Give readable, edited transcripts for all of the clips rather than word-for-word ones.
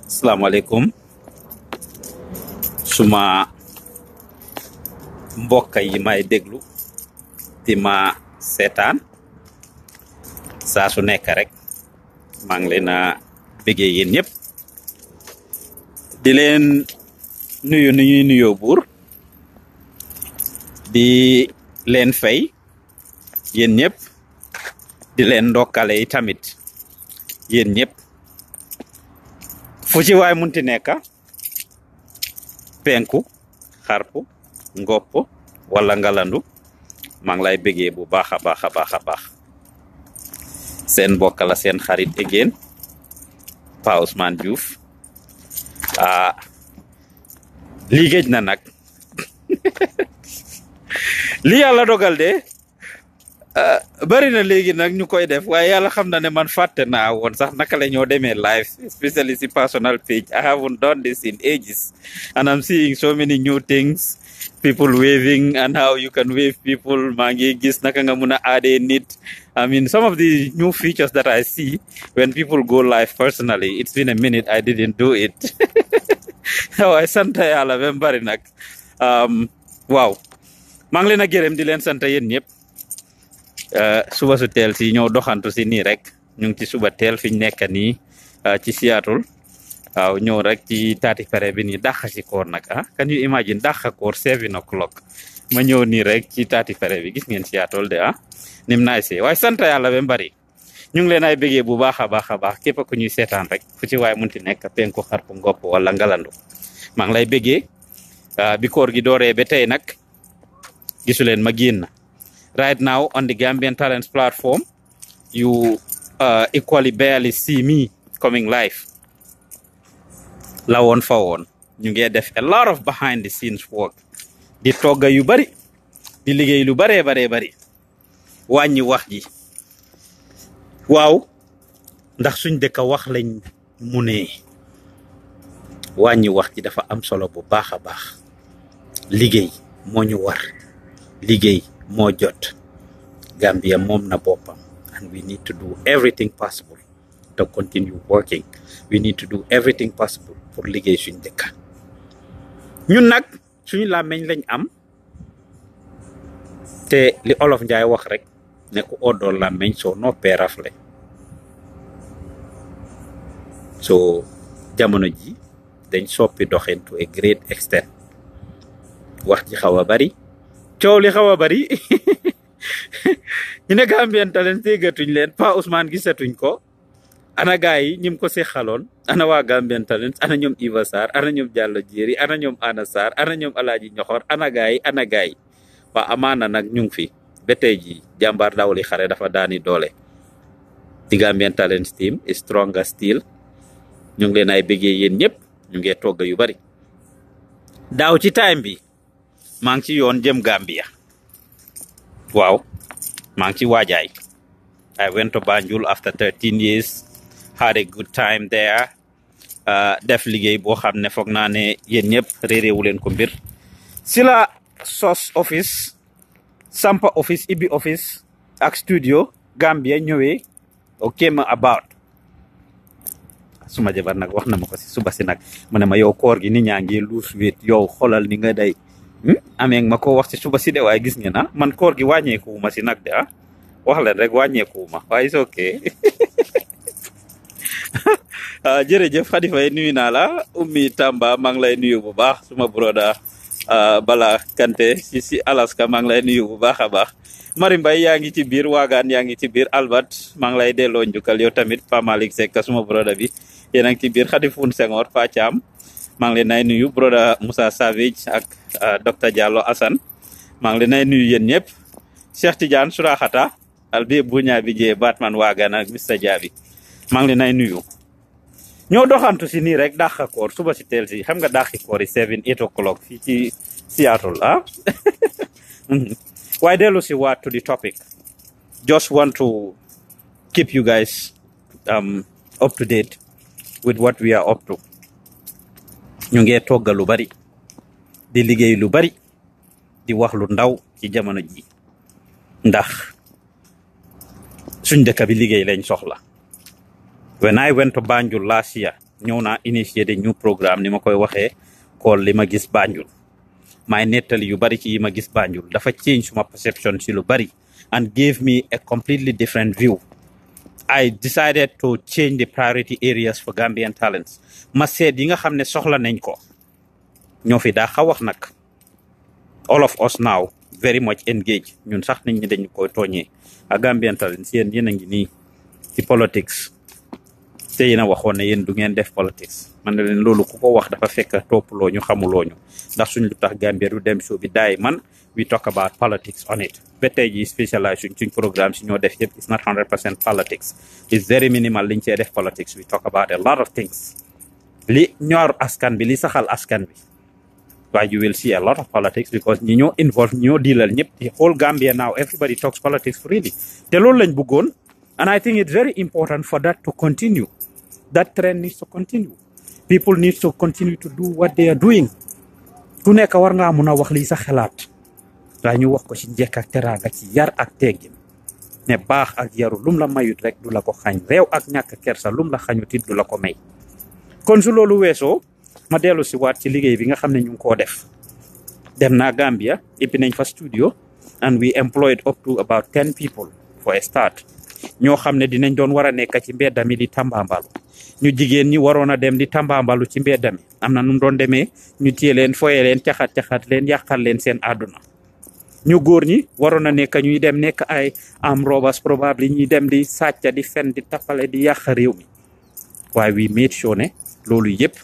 Assalamualaikum suma mbokk yi may déglu di ma seetaan saa su nekk rek maa ngi leen a bëggee yéen ñëpp di leen nuyu ni ñuy nuyoo buur di leen fay yéen ñëpp di leen ndokkale yi tamit yéen ñëpp fu ci waay munti nekk penku xarpu ngopp wala ngalandu maa ngi lay bëggee bu baax a baax seen mbokk la seen xarit again Pa Ousmane Diouf lii géej na nag li yàlla dogal de bari na léegi nag ñu koy def waaye yàlla xam na ne man fàtte naa woon sax naka la ñoo demee live especially si personal page. I haven't done this in ages and I'm seeing so many new things, people waving and how you can wave people. maa ngi gis naka nga mun a aadee nit. I mean, some of the new features that I see when people go live personally, it's been a minute I didn't do it. waaye sant yàlla ba bari nag waaw maa ngi leen a gërëm di leen sant yéen ñëpp. suba su teel si ñëw doxantu si nii rek ñu ngi ci suba teel fi ñu nekk nii ci Seattle waaw ñëw rek ci taati pare bi nii dàq si koor nag can you imagine dàq koor 7 o'clock ma ñëw nii rek ci taati pare bi gis ngeen Seattle de nim naay see waaye sant yàlla ba bari ñu ngi leen ay bëggee bu baax a baax képp ku ñuy seetaan rek fu ci waay munti nekk penku xarpu ngopp wala ngalandu maa ngi lay bëggee bi koor gi dooree ba tey nag gisu leen ma génn. Right now on the Gambian Talents platform, you equally barely see me coming live. Lawon fa woon ñu ngi def a lot of behind the scenes work di togga yu bari di liggéey lu bari wàññi wax ji waaw ndax suñ dëkk wax lañ mu ne wàññi wax ji dafa am solo bu baax a baax liggéey moo ñu war liggéey moo jot Gambia moom na boppam and we need to do everything possible to continue working. We need to do everything possible pour liggéey suñ dëkk ñun nag suñu làmmeñ lañ am te li olof njaay wax rek ne ku oddoo làmmeñ soo noppee rafle so jamono ji dañ soppi doxin to a great extent wax ji xaw a bari coow li xaw a bari ñu ne Gambian Talents déggatuñ leen Pa Ousmane gisatuñ ko ana gaay yi ñim ko seqaloon ana waa Gambian Talents ana ñoom Iva Sarr ana ñoom Diallo Jéeri ana ñoom Ana Sarr ana ñoom Alaaji Ñoxor ana gaay waa amaana nag ñu ngi fi ba tey ji jàmbaar dawli xare dafa daani doole di Gambian Talents team is stronger still ñu ngi leen ay bëggee yéen ñëpp ñu ngi togg yu bari daaw ci time bi maa ngi ci yoon jëm Gambia waaw maa ngi ci waajaay I went to Banjul after 13 years had a good time there def liggéey boo xam ne foog naa ne yéen ñëpp réeréewu leen ko mbir si la sos office sampa office ibi office ak studio Gambia ñëwee o came about suma jabar nag wax na ma ko si suba si nag mu ne ma yow koor gi ni ñaa ngi luus wéet yow xolal ni nga day amee ma ko wax ci suba si de waaye gis ngeen man koor gi wàññeeku ma si nag de wax leen rek wàññeeku ma waaye c'est ok jërëjëf Khady Faye nuyu naa la Ummi Tamba maa ngi lay nuyu bu baax suma broda Bala Kante si Alaska maa ngi lay nuyu bu baax a baax Mari Mbaye yaa ngi ci biir waagaan yaa ngi ci biir Albert maa ngi lay delloo njukkal yow tamit Pa Malick Seck suma broda bi yéen a ngi ci biir Khady Foun Senghor Pa Thiam maa ngi leen ay nuyu broda Moussa Savage ak Dr Diallo Assane maa ngi leen ay nuyu yéen ñëpp Cheikh Tidiane Suraxata albi buña bi jee Batman waagaan ak Mr Diaby maa ngi leen ay nuyu ñoo doxantu si nii rek dàq koor suba si teel si xam nga dàqi koor yi 7-8 o'clock fii ci Seattle waaye dellu si waat to the topic just want to keep you guys up to date with what we are up to ñu ngi togga lu bari di liggéey lu bari di wax lu ndaw ci jamono ji ndax suñ dëkk bi liggéey lañ soxla When I went to Banjul last year, ñëw naa initiate a new programme ni ma koy waxee called li ma gis Banjul. My nettali yu bari ci yi ma gis Banjul dafa change suma perception ci lu bari and gave me a completely different view. I decided to change the priority areas for Gambian talents. Ma seet yi nga xam ne soxla nañ ko ñoo fi daa wax nag. All of us now very much engaged. Ñun sax nit ñi dañ koy tooñee a Gambian talents yéen a ngi nii ci politics te yéen a waxoon ne yéen du ngeen def politics man ne leen loolu ku ko wax dafa fekk toppaloo ñu xamuloo ñu ndax suñ lu tax Gambia du dem show bi daay man we talk about politics on it. Ba tey ji specialize suñ programme si ñoo def yëpp it's not 100% politics. It's very minimal liñ cee def politics. We talk about a lot of things. Li ñor askan bi li saxal askan bi. Why you will see a lot of politics because ñi ñoo involved ñoo dealal ñëpp the whole Gambia now everybody talks politics freely. Te loolu lañ bëggoon and I think it's very important for that to continue. That trend needs to continue. People need to continue to do what they are doing. Ku nekk war ngaa mun a wax lii sa xalaat. Ñu wax ko ci njëkk ak teraanga ci yar ak teggin ne baax ak yaru lum la mayut rek du la ko xañ réew ak ñàkk kersa lum la xañut it du la ko may kon su loolu weesoo ma dellu si waat ci liggéey bi nga xam ne ñu ngi koo def dem naa Gambia ibbi nañ fa studio and we employed up to about 10 people for a start ñoo xam ne dinañ doon war a nekk ci mbedda mi di tambambalu ñu jigéen ñi waroon a dem di tambambalu ci mbedda mi am na nu doon demee ñu téye leen foye leen caxat leen yàqal leen seen àdduna ñu góor ñi waroon a nekk ñuy dem nekk ay am robbers probably ñuy dem di sàcca di fen di tappale di yàq réew mi waaye we made sure ne loolu yëpp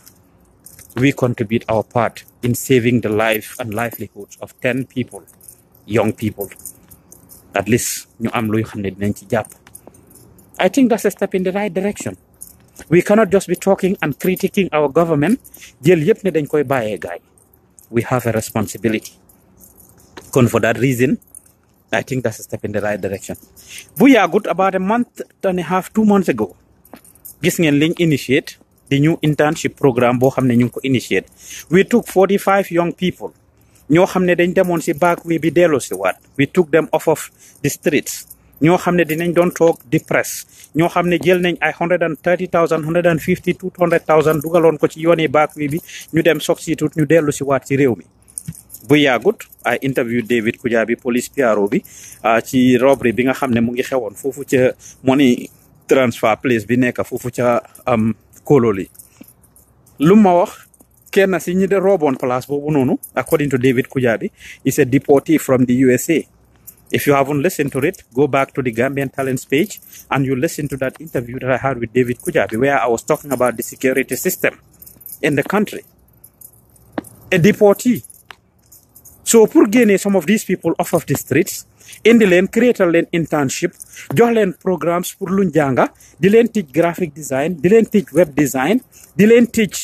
we contribute our part in saving the life and livelihoods of 10 people young people at least ñu am luy xam ne dinañ ci jàpp I think that's a step in the right direction we cannot just be talking and critiquing our government jël yëpp ne dañ koy bàyyee gaay we have a responsibility kon for that reason I think that's a step in the right direction bu yàggut about a month and a half 2 months ago gis ngeen liñ initiate the new internship programme boo xam ne ñu ngi ko initiate we took 45 young people ñoo xam ne dañ demoon si back way bi delloo si waat we took them off of the streets ñoo xam ne dinañ doon toog di press ñoo xam ne jël nañ ay 130,000 150 200,000 dugaloon ko ci yooni back way bi ñu dem substitute ñu dellu si waat ci réew mi bu yàggut ay interview David Kujabi police PRO bi ci robbery bi nga xam ne mu ngi xewoon foofu ca money transfer place bi nekk foofu ca Kololi lu ma wax kenn si ñi de roboon place boobu noonu according to David Kujabi is a deportee from the USA. If you haven't listened to it, go back to the Gambian Talents page and you listen to that interview that I had with David Kujabi where I was talking about the security system in the country. A deportee. So pour génne some of these people off of the streets indi leen créatal leen internship jox leen programmes pour luñ jànga di leen teach graphic design di leen teach web design di leen teach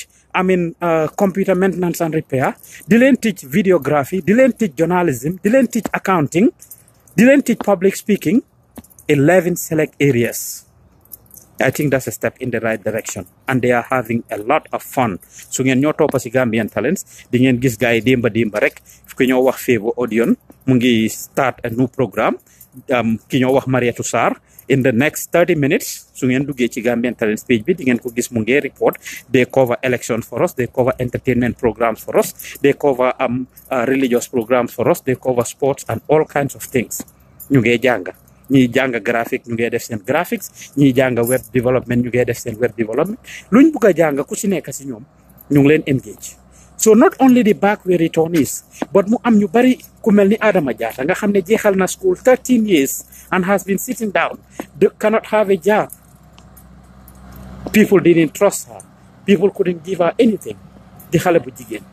computer maintenance and repair di leen teach videography di leen teach journalism di leen teach accounting di leen teach public speaking 11 select areas. I think that's a step in the right direction and they are having a lot of fun. So ngeen ñoo toppa si Gambian Talents di ngeen gis gaay démba rek ki ñoo wax Favour Audion mu ngi start a new programme ki ñoo wax Mariatou Sarr in the next 30 minutes su ngeen duggee ci Gambian Talents page bi di ngeen ko gis mu ngi report they cover elections for us, they cover entertainment programs for us, they cover religious programs for us, they cover sports and all kinds of things. Ñu ngi jàng ñi jàng graphic ñu ngi def seen graphics ñi jàng web development ñu ngi def seen web development luñ bugg a jàng ku ci nekk si ñoom ñu ngi leen engage. So not only the back way returnees but mu am ñu bari ku mel ni Adama Jatta nga xam ne jeexal na school 13 years and has been sitting down they cannot have a job. People didn't trust her, people couldn't give her anything. Di xale bu jigéen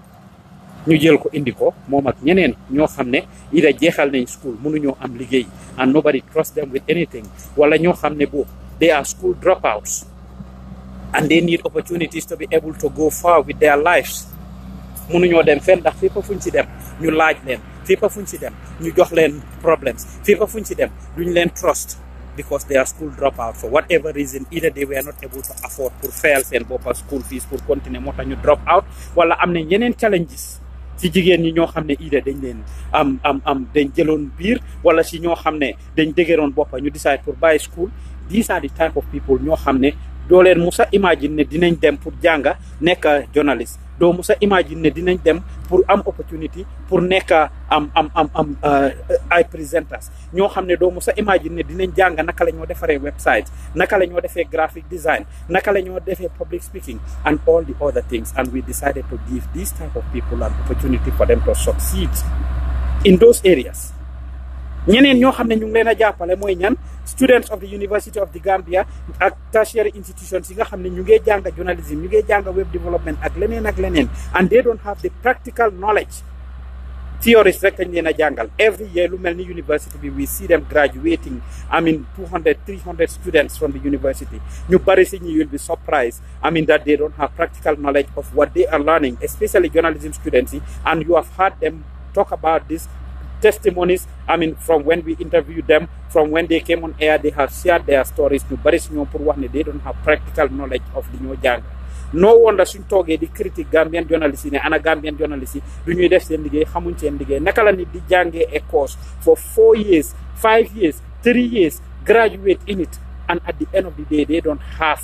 ñu jël ko indi ko moom ak ñeneen ñoo xam ne ida jeexal nañ school mënuñoo am liggéey and nobody trusts them with anything wala ñoo xam ne boobu they are school dropouts and they need opportunities to be able to go far with their lives. Mënuñoo dem fenn ndax fépp fuñ ci dem ñu laaj leen fépp fuñ ci dem ñu jox leen problems fépp fuñ ci dem duñ leen trust because they are school dropouts for whatever reason either they were not able to afford pour fayal seen boppa school fees pour continuer moo tax ñu drop out wala am na yeneen challenges ci jigéen ñi ñoo xam ne ida dañ leen dañ jëloon biir wala si ñoo xam ne dañ dëgëroon boppa ñu decide pour bàyyi school. These are the type of people ñoo xam ne doo leen musa imagine ne dinañ dem pour jànga nekk journaliste doo musa imagine ne dinañ dem pour am opportunity pour nekk ay presenters ñoo xam ne doo musa imagine ne dinañ jàng naka la ñoo defaree website naka la ñoo defee graphic design naka la ñoo defee public speaking and all the other things, and we decided to give these type of people an opportunity for them to succeed in those areas. ñeneen ñoo xam ne ñu ngi leen a jàppale mooy ñan students of the University of the Gambia ak tertiary institutions yi nga xam ne ñu ngi jàng journalism ñu ngi jàng web development ak leneen, and they don't have the practical knowledge. Theories rek lañ leen a jàngal every year lu mel ni university bi we see them graduating 200-300 students from the university. ñu bari si ñi will be surprised that they don't have practical knowledge of what they are learning, especially journalism students yi, and you have heard them talk about this testimonies from when we interviewed them, from when they came on air, they have shared their stories. ñu bari si ñoom pour wax ne they don't have practical knowledge of li ñoo jàng. No wonder suñ toogee di critique Gambian journalists yi ne ana Gambian journalists yi du ñuy def seen liggéey xamuñ seen liggéey. Naka la nit di jàngee a course for 4 years 5 years 3 years graduate in it, and at the end of the day they don't have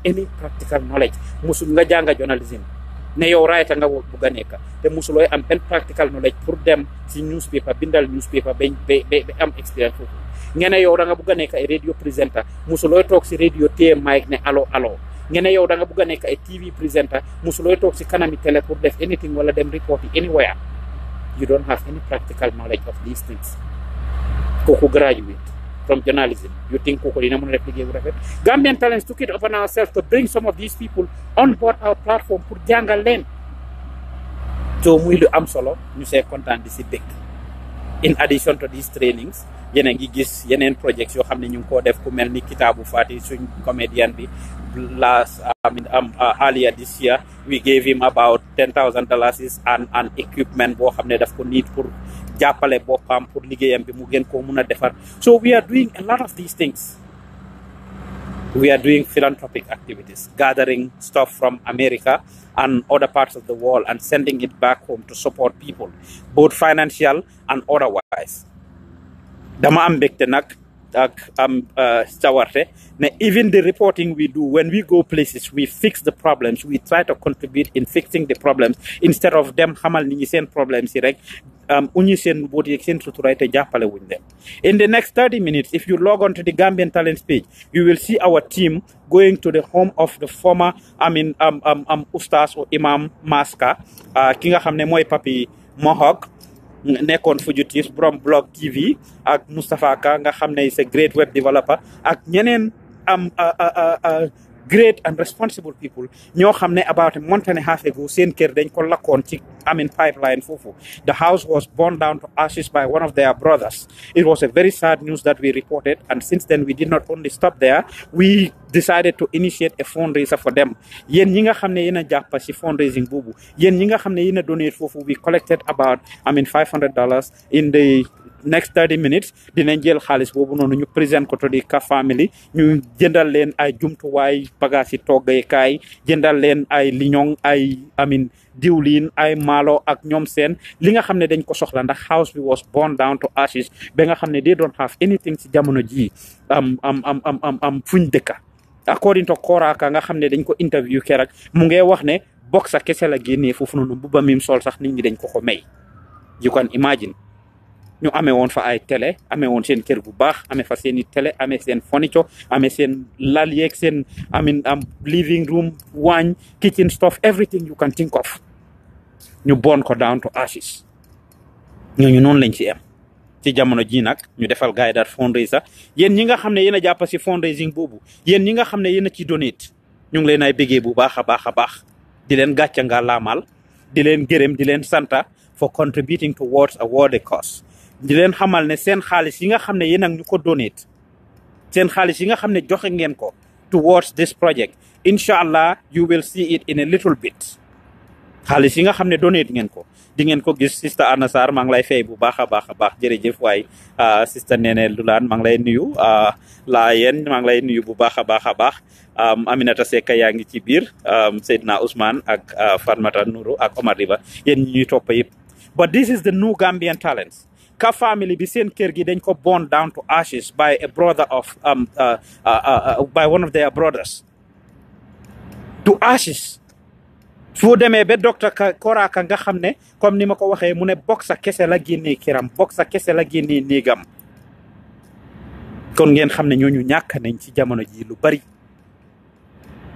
any practical knowledge. musul nga jànga journalism ne yow writer nga bugg a nekk te musulooy am benn practical knowledge pour dem si newspaper bindal newspaper ba am experience foofu. ngeen yow da nga bugg a nekk ay radio presenter musulooy toog si radio téye mic ne allo ngeen yow da nga bugg a nekk ay TV presenter musulooy toog si kanami télé pour def anything wala dem report anywhere. You don't have any practical knowledge of these things. kooku graduate from journalism, you think kooku dina mën a def liggéey bu rafet? Gambian Talents took it upon ourselves to bring some of these people on board our platform pour jàngal leen. So muy lu am solo ñu see kontaan di si dëkk. In addition to these trainings, yéen a ngi gis yeneen projects yoo xam ne ñu ngi koo def ku mel ni Kitaabu Fati suñ comédien bi earlier this year we gave him about $10,000 and equipment boo xam ne daf ko need pour jàppale boppam pour liggéeyam bi mu gën koo mun a defar. So we are doing a lot of these things. We are doing philanthropic activities, gathering stuff from America and other parts of the world and sending it back home to support people, both financial and otherwise. Dama am mbégte nag ak cawarte ne even the reporting we do when we go places we fix the problems, we try to contribute in fixing the problems instead of them xamal ni ñi seen problems yi rek uñu seen boot yeeg seen suturay te jàppale wuñ dem. In the next 30 minutes, if you log on to the Gambian Talents page, you will see our team going to the home of the former Ustaz or Imam Maska ki nga xam ne mooy Papi Mohawk nekkoon Fujitives borom Blog TV ak Moustapha Ka nga xam ne is a great web developer ak ñeneen great and responsible people ñoo xam ne about a month and a half ago seen kër dañ ko lakkoon ci pipeline foofu. The house was burned down to ashes by one of their brothers. It was a very sad news that we reported, and since then we did not only stop there, we decided to initiate a fundraiser for them. Yéen ñi nga xam ne yéen a jàpp ci fundraising boobu yéen ñi nga xam ne yéen a donate foofu, we collected about $500 in the next 30 minutes. Dinañ jël xaalis boobu noonu ñu présent ko to the Ka family, ñu jëndal leen ay jumtuwaay bagage yi toggekaay, jëndal leen ay liñoŋ ay diwlin ay maalo ak ñoom seen li nga xam ne dañ ko soxla ndax house bi was burned down to ashes ba nga xam ne they don't have anything ci jamono ji fuñ dëkka. According to Koraka nga xam ne dañ ko interview keroog mu ngi wax ne boxa kese la génnee foofu noonu mbuba mim sol sax nit ñi dañ ko may. You can imagine ñu amee woon fa ay télé amee woon seen kër bu baax amee fa seen i télé amee seen furniture amee seen lal yeeg seen living room waañ kitchen stuff everything you can think of ñu burn ko down to ashes. ñooñu noonu lañ ci am ci jamono ji nag ñu defal gaay daal fundraiser. Yéen ñi nga xam ne yéen a jàpp si fundraising boobu yéen ñi nga xam ne yéen a ci donate ñu ngi leen ay bégee bu baax a baax di leen gàcce nga laamal di leen gërëm di leen santa for contributing towards a worthy cause. di leen xamal ne seen xaalis yi nga xam ne yéen ak ñu ko donate seen xaalis yi nga xam ne joxe ngeen ko towards this project, inshallah you will see it in a little bit. xaalis yi nga xam ne donate ngeen ko di ngeen ko gis. Sister Anna Sarr maa ngi lay fay bu baax a baax jërëjëf waay. Sister Nene Lulaan maa ngi lay nuyu. laa yéen maa ngi lay nuyu bu baax a baax. Aminata Seka yaa ngi ci biir. Seydina Ousmane ak Fatmata Nourou ak Omar Riba yéen ñi ñuy topp yëpp. But this is the new Gambian Talents. Ka family bi seen kër gi dañ ko burn down to ashes by a brother of by one of their brothers to ashes. Foo demee ba docteur Kora ka nga xam ne comme ni ma ko waxee mu ne boxa kese la génnee kiram boxa kese la génnee néegam kon ngeen xam ne ñooñu ñàkk nañ ci jamono ji lu bari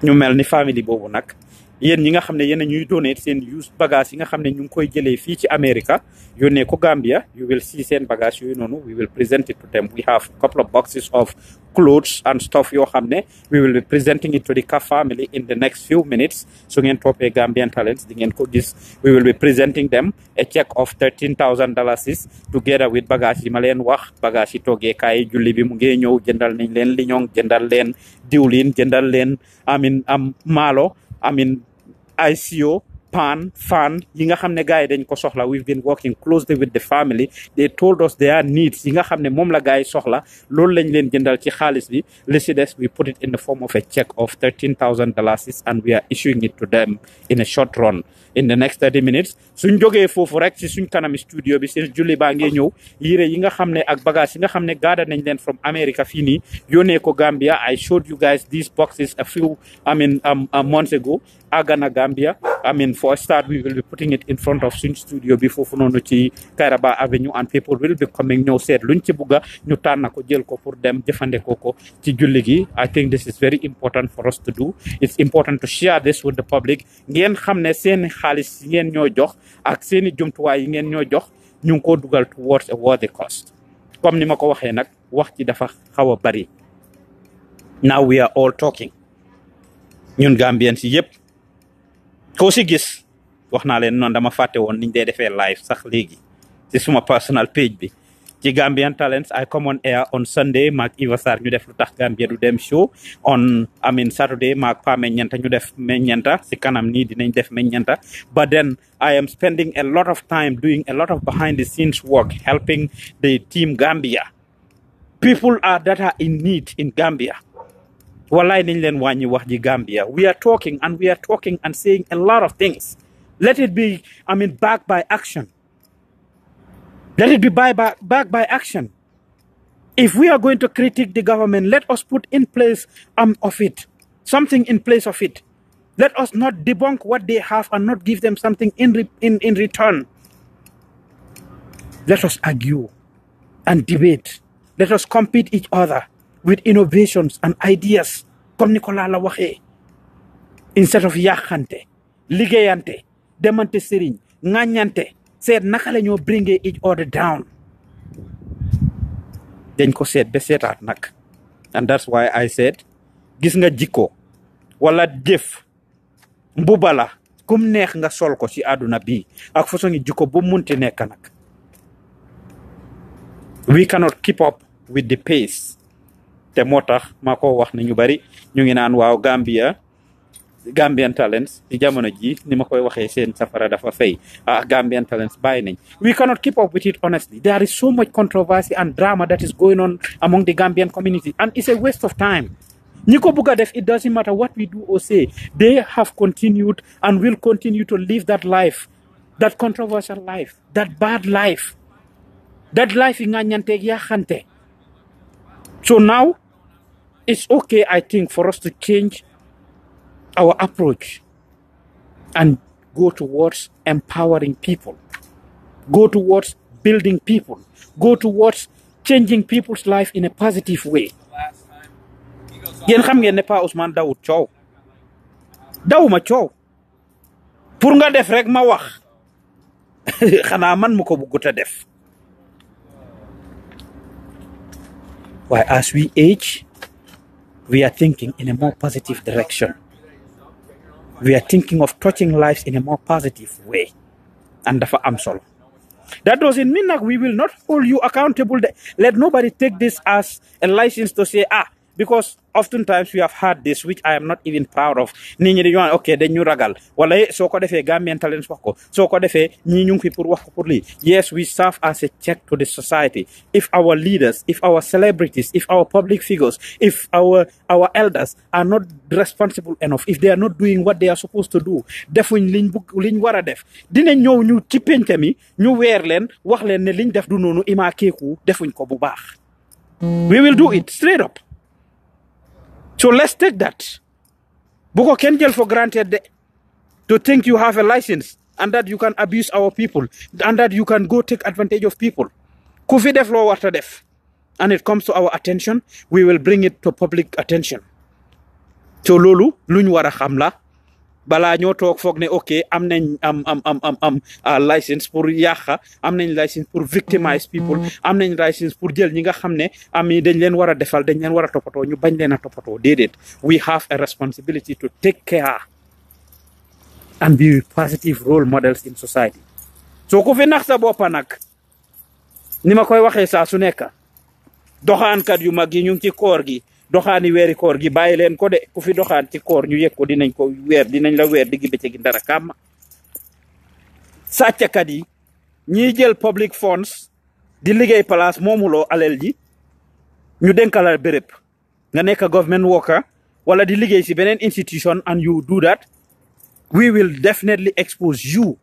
ñu mel ni famille boobu nag yéen ñi nga xam ne yéen a ñuy donate seen use bagage yi nga xam ne ñu ngi koy jëlee fii ci America yónnee ko Gambia you will see seen bagage yooyu noonu we will present it to them. We have a couple of boxes of clothes and stuff yoo xam ne we will be presenting it to the Ka family in the next few minutes. So ngeen toppee Gambian Talents di ngeen ko gis. We will be presenting them a check of $13,000 together with bagage yi ma leen wax bagage yi toggee kaay julli bi mu ngi ñëw jëndal nañ leen liñoŋ jëndal leen diwlin jëndal leen maalo ICO pan fan yi nga xam ne gars yi dañ ko soxla. We've been working closely with the family. They told us their needs yi nga xam ne moom la gars yi soxla loolu lañ leen jëndal ci xaalis bi li si des we put it in the form of a check of $13,000 and we are issuing it to them in a short run in the next 30 minutes. Suñ jógee foofu rek ci suñ kanami studio bi seen julli baa ngi ñëw yére yi nga xam ne ak bagage yi nga xam ne gaada nañ leen from America fii nii yónnee ko Gambia. I showed you guys these boxes a few months ago. Agana Gambia. For a start, we will be putting it in front of Sun Studio before Funono ci Kairaba Avenue, and people will be coming. No said lunch buga ñu tànn ko jël ko pour dem jëfandikoo ko ci julli gi. I think this is very important for us to do. It's important to share this with the public. Ngeen xam ne seen xaalis yi ngeen ñoo jox ak seeni jumtuwaay yi ngeen ñoo jox ñu ngi ko dugal towards a worthy cost. Comme ni ma ko waxee nag wax ci dafa xaw a bari. Now we are all talking. Ñun Gambians yépp ko si gis wax naa leen noonu dama fàtte woon niñ dee defee live sax léegi ci suma personal page bi ci Gambian Talents I come on air on Sunday maak Eva Sarr ñu def lu tax Gambia du dem show on Saturday maak Pa Meññenta ñu def Meññenta si kanam nii dinañ def Meññenta. But then I am spending a lot of time doing a lot of behind the scenes work helping the team Gambia. People that are in need in Gambia. Walay nañ leen wàññi wax ji Gambia. We are talking and saying a lot of things. Let it be, backed by action. Let it be backed by action. If we are going to critique the government, let us put in place of it, something in place of it. Let us not debunk what they have and not give them something in return. Let us argue and debate. Let us compete each other with innovations and ideas, comme Nicolas la waxee, instead of yaxante, liggéeyante, demante sëriñ, ŋàññante, seet naka la ñoo bringé each other down. Dañ ko seet ba seetaat nag. And that's why I said, gis nga jikko wala jëf mbuba la kum neex nga sol ko ci àdduna bi ak façon jikko bu munti nekk nag. We cannot keep up with the pace. Te moo tax maa ko wax ne ñu bari ñu ngi naan waaw Gambian Talents ci jamono ji ni ma koy waxee seen safara dafa fay Gambian Talents bàyyi nañ. We cannot keep up with it honestly. There is so much controversy and drama that is going on among the Gambian community and it's a waste of time. ñi ko bugg a def it doesn't matter what we do or say. They have continued and will continue to live that life, that controversial life, that bad life, that life yi ŋàññanteeg yaxante. So now it's okay, I think, for us to change our approach and go towards empowering people, go towards building people, go towards changing people's life in a positive way. Yéen xam ngeen ne Pa Ousmane dawut coow dawuma coow pour nga def rek ma wax xanaa man mu ko buggut a def. Why, as we age, we are thinking in a more positive direction. We are thinking of touching lives in a more positive way. And dafa am solo. That doesn't mean that we will not hold you accountable. Let nobody take this as a license to say, because oftentimes we have had this, which I am not even proud of. Nit ñi dañu okay dañu ragal wala soo ko defee Gambian Talents wax ko soo ko defee ñii ñu ngi fi pour wax ko pour lii. Yes, we serve as a check to the society. If our leaders, if our celebrities, if our public figures, if our elders are not responsible enough, if they are not doing what they are supposed to do, defuñ liñ war a def, dinañ ñëw ñu ci penc mi ñu weer leen wax leen ne liñ def du noonu ima keeku defuñ ko bu baax. We will do it straight up. So let's take that. Buko ken jël for granted to think you have a license and that you can abuse our people and that you can go take advantage of people. Ku fi def loo warta def. And it comes to our attention, we will bring it to public attention. So lolu luñ wara xam la bala ñoo tok foog ne okay am nañ license pour yaxa am nañ license pour victimize people am nañ license pour jël ñi nga xam ne ami dañ leen war a defal dañ leen war a toppatoo ñu bañ leen a toppatoo déedéet. We have a responsibility to take care and be positive role models in society. So ku fi nax sa boppa nag ni ma koy waxee saa su nekk doxaankat yu mag yi ñu ngi ci koor gi doxaani weeri koor gi bàyyi leen ko de ku fi doxaan ci koor ñu yëg ko dinañ ko weer dinañ la weer diggi bëccëg gi dara kàmm. Sàccakat yi ñiy jël public funds di liggéey place moomuloo alal ji ñu dénkala béréb nga nekk government worker wala di liggéey si beneen institution and you do that, we will definitely expose you.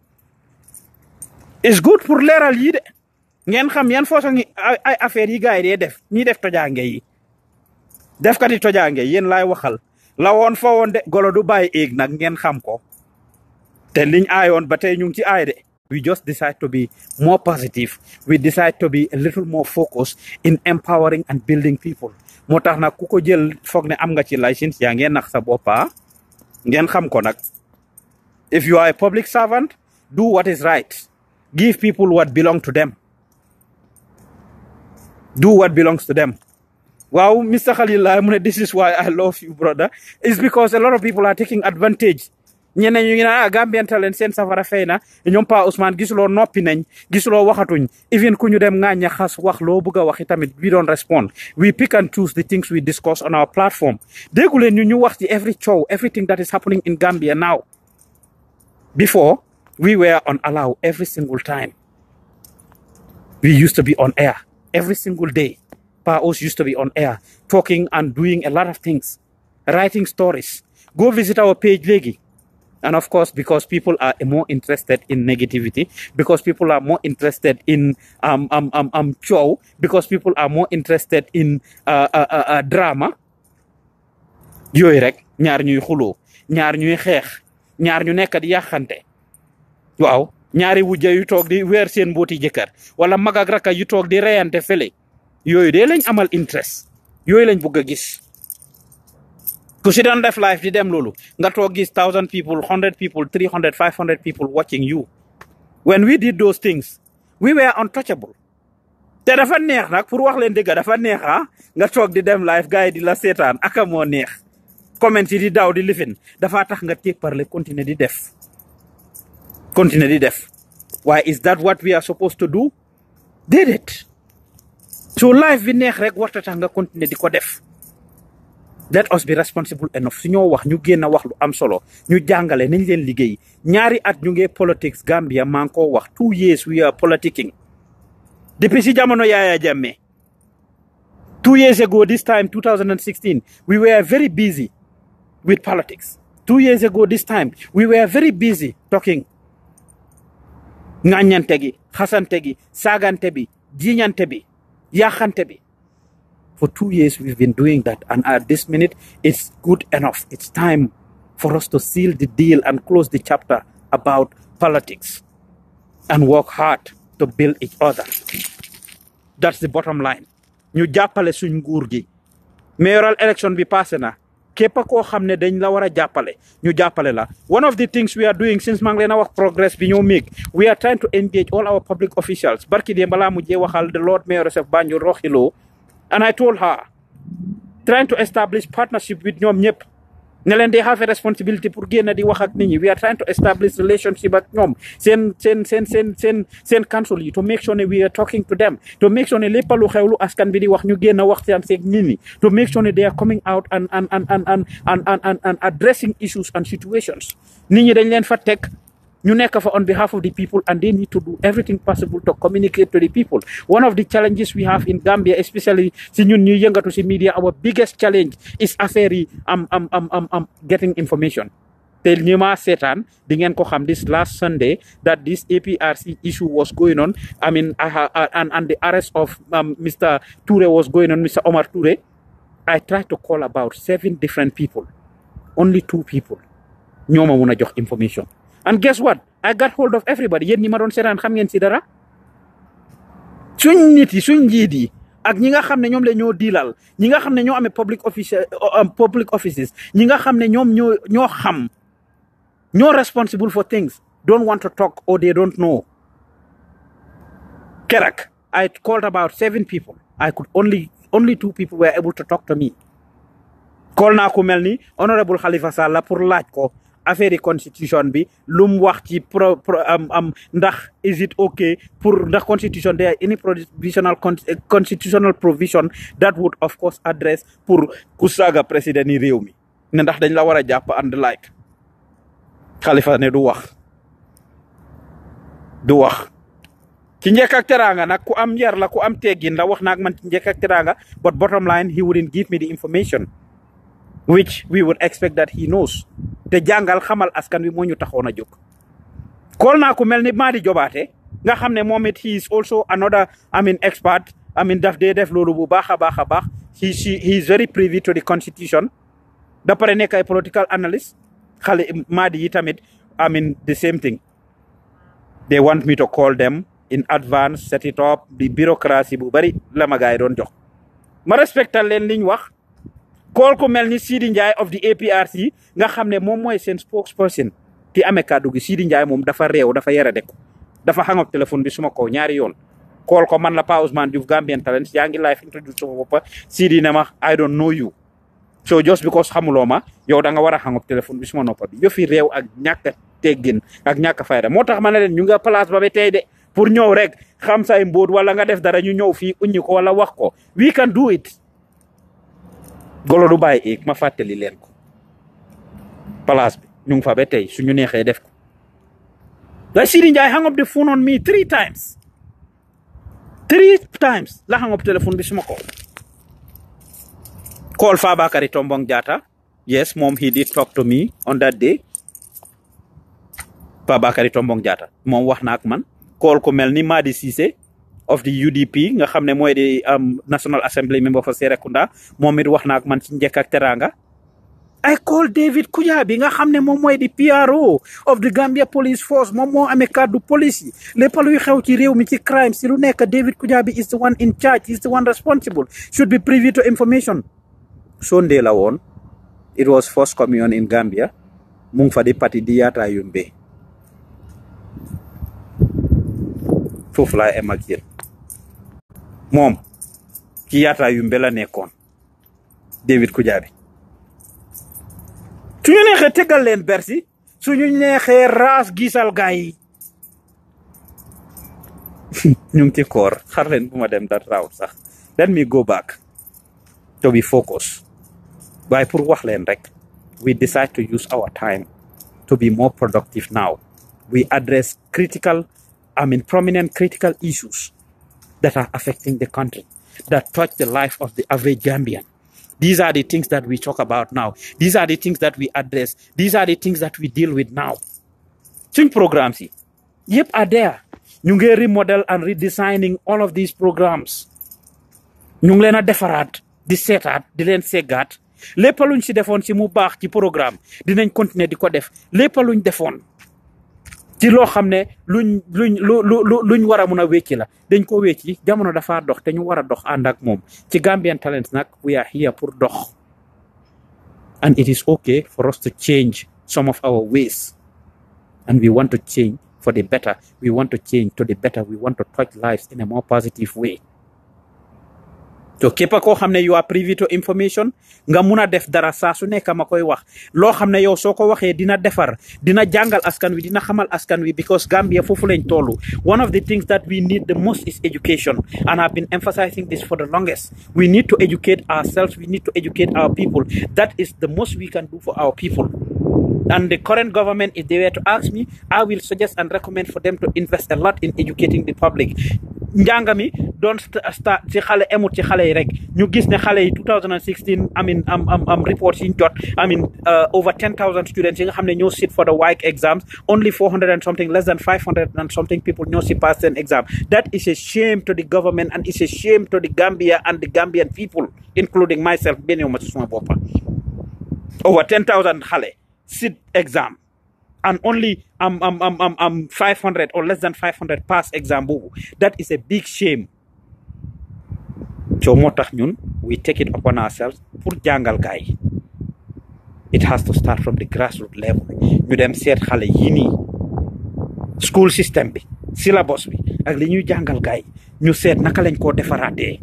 It's good pour leeral yi de ngeen xam yan façon ay affaire yi gars yi dee def ñi def tojaange yi def kati tojaange yéen laay waxal la woon fa woon de golo du bàyyi éeg nag ngeen xam ko te liñ aayoon ba tey ñu ngi ci aay de. We just decide to be more positive. We decide to be a little more focused in empowering and building people. moo tax nag ku ko jël foog ne am nga ci license yaa ngeen nax sa boppa ngeen xam ko nag. If you are a public servant, do what is right. Give people what belong to them. Do what belongs to them. Wow, Mr. Khalil, this is why I love you, brother. It's because a lot of people are taking advantage. ñeneen ñu ngi naan Gambian Talents seen safara fay na ñoom Pa Ousmane gisuloo noppi nañ gisuloo waxatuñ even ku ñu dem ŋaaña xas wax loo bëgg a waxi tamit we don't respond. We pick and choose the things we discuss on our platform. déggu leen ñu wax ci every show, everything that is happening in Gambia now. Before, we were on allow every single time. We used to be on air every single day. Pa Os used to be on air, talking and doing a lot of things, writing stories. Go visit our page, Legi. And of course, because people are more interested in negativity, because people are more interested in show, because people are more interested in drama. Yooyu rek ñaar ñuy xuloo ñaar ñuy xeex ñaar ñu nekk di yaxante waaw ñaari wujja yu toog di weer seen mbooti jëkkër wala mag ak rakka yu toog di reyante fele yooyu de lañ amal interest yooyu lañ bëgg a gis. ku si doon def live di dem loolu nga toog gis 1,000 people 100 people 300 500 people watching you. When we did those things we were untouchable. te dafa neex nag pour wax leen dëgg dafa neex nga toog di dem live gars yi di la seetaan aka moo neex comment yi di daw di lifin dafa tax nga téeg parler continuer di def why is that what we are supposed to do? Déedéet. So live bi neex rek warta tax nga continuer di ko def. Let us be responsible enough su ñoo wax ñu génn wax lu am solo ñu jàngale nañ leen liggéey ñaari at ñu ngi politics Gambia maa ngi ko wax 2 years we are politicking depuis si jamono Yaya Jammeh 2 years ago this time 2016 we were very busy with politics. 2 years ago this time we were very busy talking ŋàññante gi xasante gi saagante bi jiiñante bi yaxante bi. For 2 years, we've been doing that. And at this minute, it's good enough. It's time for us to seal the deal and close the chapter about politics and work hard to build each other. That's the bottom line. Ñu jàppale suñ nguur gi. Mayoral election bi passé na. Képp koo xam ne dañ la war a jàppale ñu jàppale la. One of the things we are doing since maa ngi leen a wax progress bi ñoo make, we are trying to engage all our public officials. Barki de balaa mujjee waxal the Lord Mayoress of Banjul Rohilo. And I told her, trying to establish partnership with ñoom ñëpp ne leen they have a responsibility pour génn di wax ak nit ñi. We are trying to establish relationship ak ñoom seen council yi to make sure ne we are talking to them, to make sure ne lépp lu xew lu askan bi di wax ñu génn waxtaan seeg nit ñi, to make sure ne they are coming out and addressing issues and situations. Nit ñi dañ leen fa teg ñu nekk fa on behalf of the people, and they need to do everything possible to communicate to the people. One of the challenges we have in Gambia, especially si ñun ñuy yëngatu si media, our biggest challenge is affaire yi getting information. Te ñu ma seetaan di ngeen ko xam this last Sunday that this APRC issue was going on. I mean, and the arrest of Mr. Toure was going on, Mr. Omar Toure. I tried to call about 7 different people. Only 2 people ñoo ma mun a jox information. And guess what? I got hold of everybody. Yéen ñi ma doon seetaan xam ngeen si dara. Suñ nit yi suñ njiit yi ak ñi nga xam ne ñoom la ñoo diilal, ñi nga xam ne ñoo amee public offices, ñi nga xam ne ñoom ñoo xam, ñoo responsible for things, don't want to talk or they don't know. Kerak, I called about 7 people. I could only 2 people were able to talk to me. Call naa ku mel ni honorable Halifa Sallah pour laaj ko affaire constitution bi lum wax ci ndax is it okay pour ndax constitution there any constitutional provision that would of course address pour ku saaga président yi réew mi ne ndax dañ la war a jàpp and like Khalifa ne du wax ci njëkk ak teraanga nag ku am yar la ku am teggin la wax naag man ci njëkk ak teraanga, but bottom line he wouldn't give me the information which we would expect that he knows. Te jàngal xamal askan wi moo ñu taxoon a jóg. Kool naa ku mel ni Madi Jobaate nga xam ne moom it he is also another expert. Daf dee def loolu bu baax a baax. He is very privy to the constitution. da pare nekk ay political analyst xale Madi yi tamit the same thing. They want me to call them in advance, set it up. The bureaucracy bu bari la ma gaay doon jox. Ma respectal leen liñ wax. Kool ko mel ni Sidi Ndiaye of the APRC nga xam ne moom mooy seen spokesperson ki amee kàddu gi. Sidi Ndiaye moom dafa réew dafa yara de ko dafa hang up téléphone bi suma ko ñaari yoon. Kool ko man la Pa Ousman Diouf Gambian Talents yaa ngi live introduce suma boppa. Sidi ne ma I don't know you, so just because xamuloo ma yow da nga war a hang up téléphone bi suma noppa bi. Yëfi réew ak ñàkk teggin ak ñàkk fayda moo tax ma ne leen ñu nga place ba ba tey de pour ñëw rek xam say mbóot wala nga def dara ñu ñëw fii uññi ko wala wax ko. We can do it. Golo du bàyyi eeg ma fàttali leen ko place bi ñu ngi fa ba tey suñu neexee def ko. La Sidi Ndiaye hang up the phone on me 3 times. 3 times la hang up téléphone bi suma ko. Call Fabakary Tombong Jatta. Yes, mom, he did talk to me on that day. Fabakary Tombong Jatta moom wax na ak man. Call ko mel ni Madi Cissé of the UDP nga xam ne mooy di National Assembly member for Serekunda moom it wax na ak man ci njëkk ak teranga. I call David Kujabi nga xam ne moom mooy di PRO of the Gambia Police Force moom moo amee kàddu police yi lépp luy xew ci réew mi ci crime si lu nekk David Kujabi is the one in charge, is the one responsible, should be privy to information. Sunday la woon, it was first communion in Gambia mu ngi fa di parti di Yatta Yumbe foofu laa em ak yéen. Moom ci Yatta Yumbe la nekkoon David Kujabi. Suñu neexee tegal leen bersi suñu neexee raas gisal gaay yi ñu ngi ci koor xar leen bu ma dem that route sax. Let me go back to be focused. waaye pour wax leen rek we decide to use our time to be more productive now. We address prominent critical issues that are affecting the country, that touch the life of the average Gambian. These are the things that we talk about now. These are the things that we address. These are the things that we deal with now. Suñ programs yi yëpp are there. Ñu ngi remodel and redesigning all of these programs. Ñu ngi leen a defaraat di seetaat di leen seggaat. Lépp luñ si defoon si mu baax ci programme dinañ continuer di ko def. Lépp luñ defoon ci loo xam ne luñ war a mun a wécci la dañ ko wécci. Jamono dafa dox te ñu war a dox ànd ak moom ci Gambian Talents nag we are here pour dox, and it is okay for us to change some of our ways, and we want to change for the better. We want to change to the better. We want to touch lives in a more positive way. so képp koo xam ne you are privy to information nga mun a def dara saa su nekk ma koy wax loo xam ne yow soo ko waxee dina defar dina jàngal askan wi dina xamal askan wi because Gambia foofu lañ tollu one of the things that we need the most is education and I've been emphasizing this for the longest we need to educate ourselves we need to educate our people that is the most we can do for our people and the current government if they were to ask me I will suggest and recommend for them to invest a lot in educating the public njàng mi doon start ci xale emut ci xale yi rek ñu gis ne xale yi 2016 I mean reports yi ñu jot I mean over 10,000 students yi nga xam ne ñoo sit for the WAEC exams only 400 and something less than 500 and something people ñoo si pass seen exam that is a shame to the government and it's a shame to the Gambia and the Gambian people including myself benn yow ma ci suma boppa over 10,000 xale sit exam and only 500 or less than 500 pass exam boobu that is a big shame so moo tax ñun we take it upon ourselves pour jàngal gaay it has to start from the grassroots level ñu dem seet xale yii nii school system bi syllabus bi ak li ñuy jàngal gaay ñu seet naka lañ koo defaraatee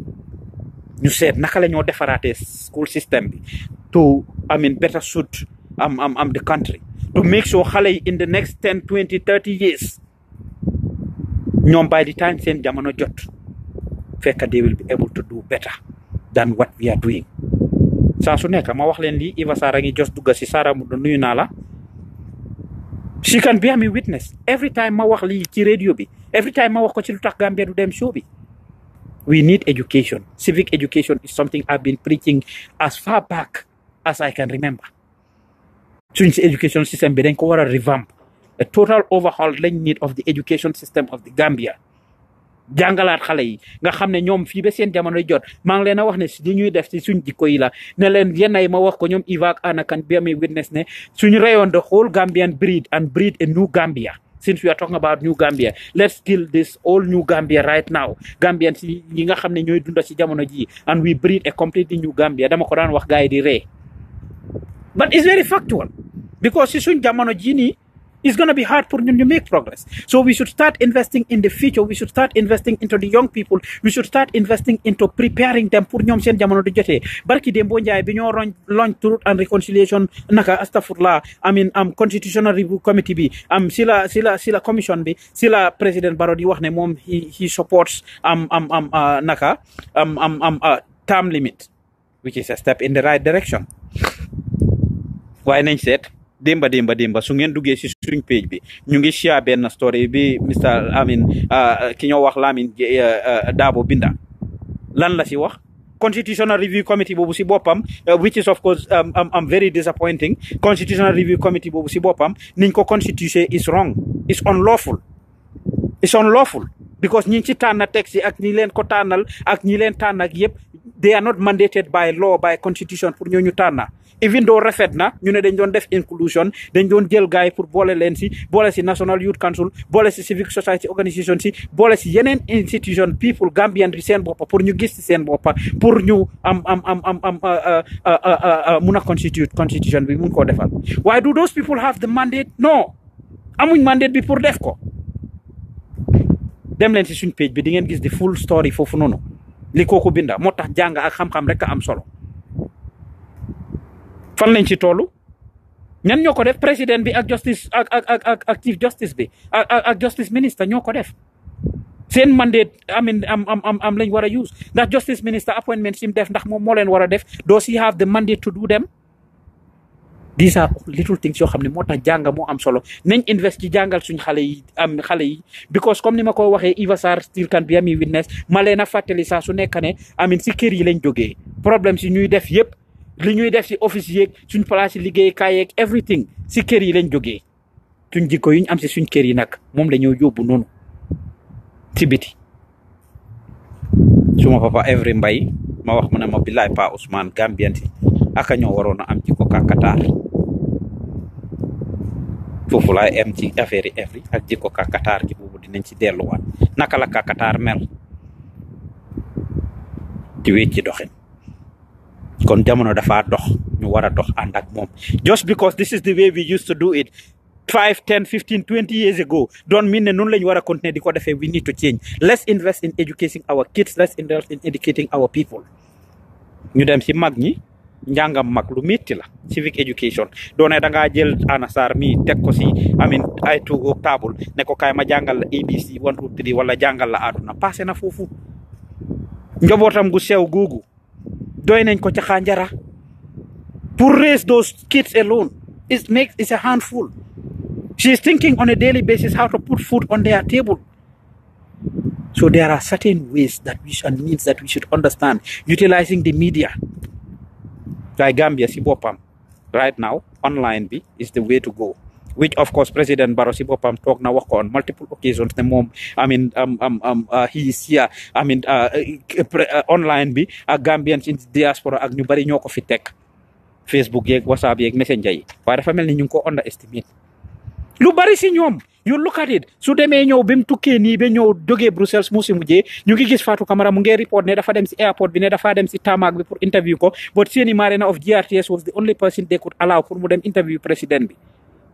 ñu seet naka la ñoo defaraatee school system bi to I mean better suit the country to make sure xale yi in the next 10 20 30 years ñoom by the time seen jamono jot fekk they will be able to do better than what we are doing saa su nekk ma wax leen lii Iva Sarr a ngi jos dugga si Sarr mu nuyu naa la she can be a witness every time ma wax lii ci radio bi every time ma wax ko ci lu tax Gambia du dem show bi we need education civic education is something I've been preaching as far back as I can remember suñ si education system bi dañ ko war a revamp a total overhaul lañ need of the education system of the Gambia jàngalaat xale yi nga xam ne ñoom fii ba seen jamono jot maa ngi leen a wax ne si li ñuy def si suñ jikko yi la ne leen yenn yi ma wax ko ñoom Iva ak Anna can bear me witness ne suñu rayoon the whole Gambian breed and breed a new Gambia since we are talking about new Gambia let's kill this old new Gambia right now Gambian si yi nga xam ne ñooy dunda si jamono ji and we breed a completely new Gambia dama ko daan wax gars yi di ree but it's very factual because si suñ jamono ji nii it's going to be hard for ñun to make progress so we should start investing in the future we should start investing into the young people we should start investing into preparing them pour ñoom seen jamono du jotee barki Dembo Njaay bi ñoo launch Truth and Reconciliation naka astafurlah I mean constitutional review committee bi si la commission bi si la président Barrow di wax ne moom he supports term limit which is a step in the right direction waaye nañ seet démba su ngeen duggee si suñ page bi ñu ngi share benn story bi Mr ki ñoo wax Lamin Dabo binda lan la si wax constitutional review committee boobu si boppam which is of course very disappointing constitutional review committee boobu si boppam niñ ko constitution is wrong is unlawful because ñi ci tànn texte yi ak ñi leen ko tànnal ak ñi leen tànn ak yëpp they are not mandated by law by constitution pour ñooñu tànn even though rafet na ñu ne dañ doon def inclusion dañ doon jël gars yi pour boole leen si boole si National Youth Council boole si civic society organisation si boole si yeneen institution people Gambian di seen boppa pour ñu gis si seen boppa pour ñu mun a constitution bi mun koo defal waaye do those people have the mandate non amuñ mandate bi pour def ko dem leen si suñ page bi di ngeen gis di full story foofu noonu li kooku binda moo tax jàng ak xam-xam rek a am solo fan lañ ci tollu ñan ñoo ko def président bi ak justice ak chief justice bi ak justice minister ñoo ko def seen mandate am lañ war a use ndax justice minister appointment sim def ndax moom moo leen war a def does he have the mandate to do them these are little things yoo xam ne moo tax jàng moo am solo nañ invest ci jàngal suñ xale yi because comme ni ma ko waxee Iva Sarr still can be a witness ma leen a fàttali saa su nekk ne si kër yi lañ jógee problème si ñuy def yëpp li ñuy def si office yeeg suñ place yi liggéeykaay yeeg everything si kër yi lañ jógee suñ jikko yuñ am si suñ kër yi nag moom la ñoo yóbbu noonu si biti suma papa Every Mbay ma wax mu ne ma billaay Pa Ousmane Gambian si aka ñoo waroon a am jikko kakataar foofu laay am ci affaire yi Every ak jikko kakataar gi boobu dinañ ci delluwaat naka la kakataar mel ci wécc ci doxin kon jamono dafa dox ñu war a dox ànd ak moom just because this is the way we used to do it 5, 10, 15, 20 years ago don't mean ne noonu lañu war a continuer di ko defee. We need to change. Let's invest in educating our kids. Let's invest in educating our people. ñu dem si mag ñi njàngam mag lu métti la civic education doone da ngaa jël anasar mi teg ko si amin ay tuugoog table ne ko kaay ma jàngal la ABC 1 2 3 wala jàngal la àdduna passé na foofu njabootam gu sew googu doy nañ ko ca xànjara pour raise those kids alone it's a handful. She's thinking on a daily basis how to put food on their table. So there are certain ways that and means that we should understand utilizing the media. Like Gambia si bopam right now online bi is the way to go, which of course President Barrow si bopam talk na wax ko on multiple occasions ne mom he is here online bi ak Gambians in diaspora ak ñu bari ñoko fi tek Facebook yeeg WhatsApp yeeg Messenger yi waaye dafa mel ni ñu ngi ko underestimate lu bari si ñoom. You look at it su demee ñëw bi mu tukkee nii ba ñëw jógee Brussels mu si mujjee ñu ngi gis Fatou Camara mu ngi report ne dafa dem si airport bi ne dafa dem si tarmac bi pour interview ko but Seni Marena of GRTS was the only person they could allow pour mu dem interview président bi.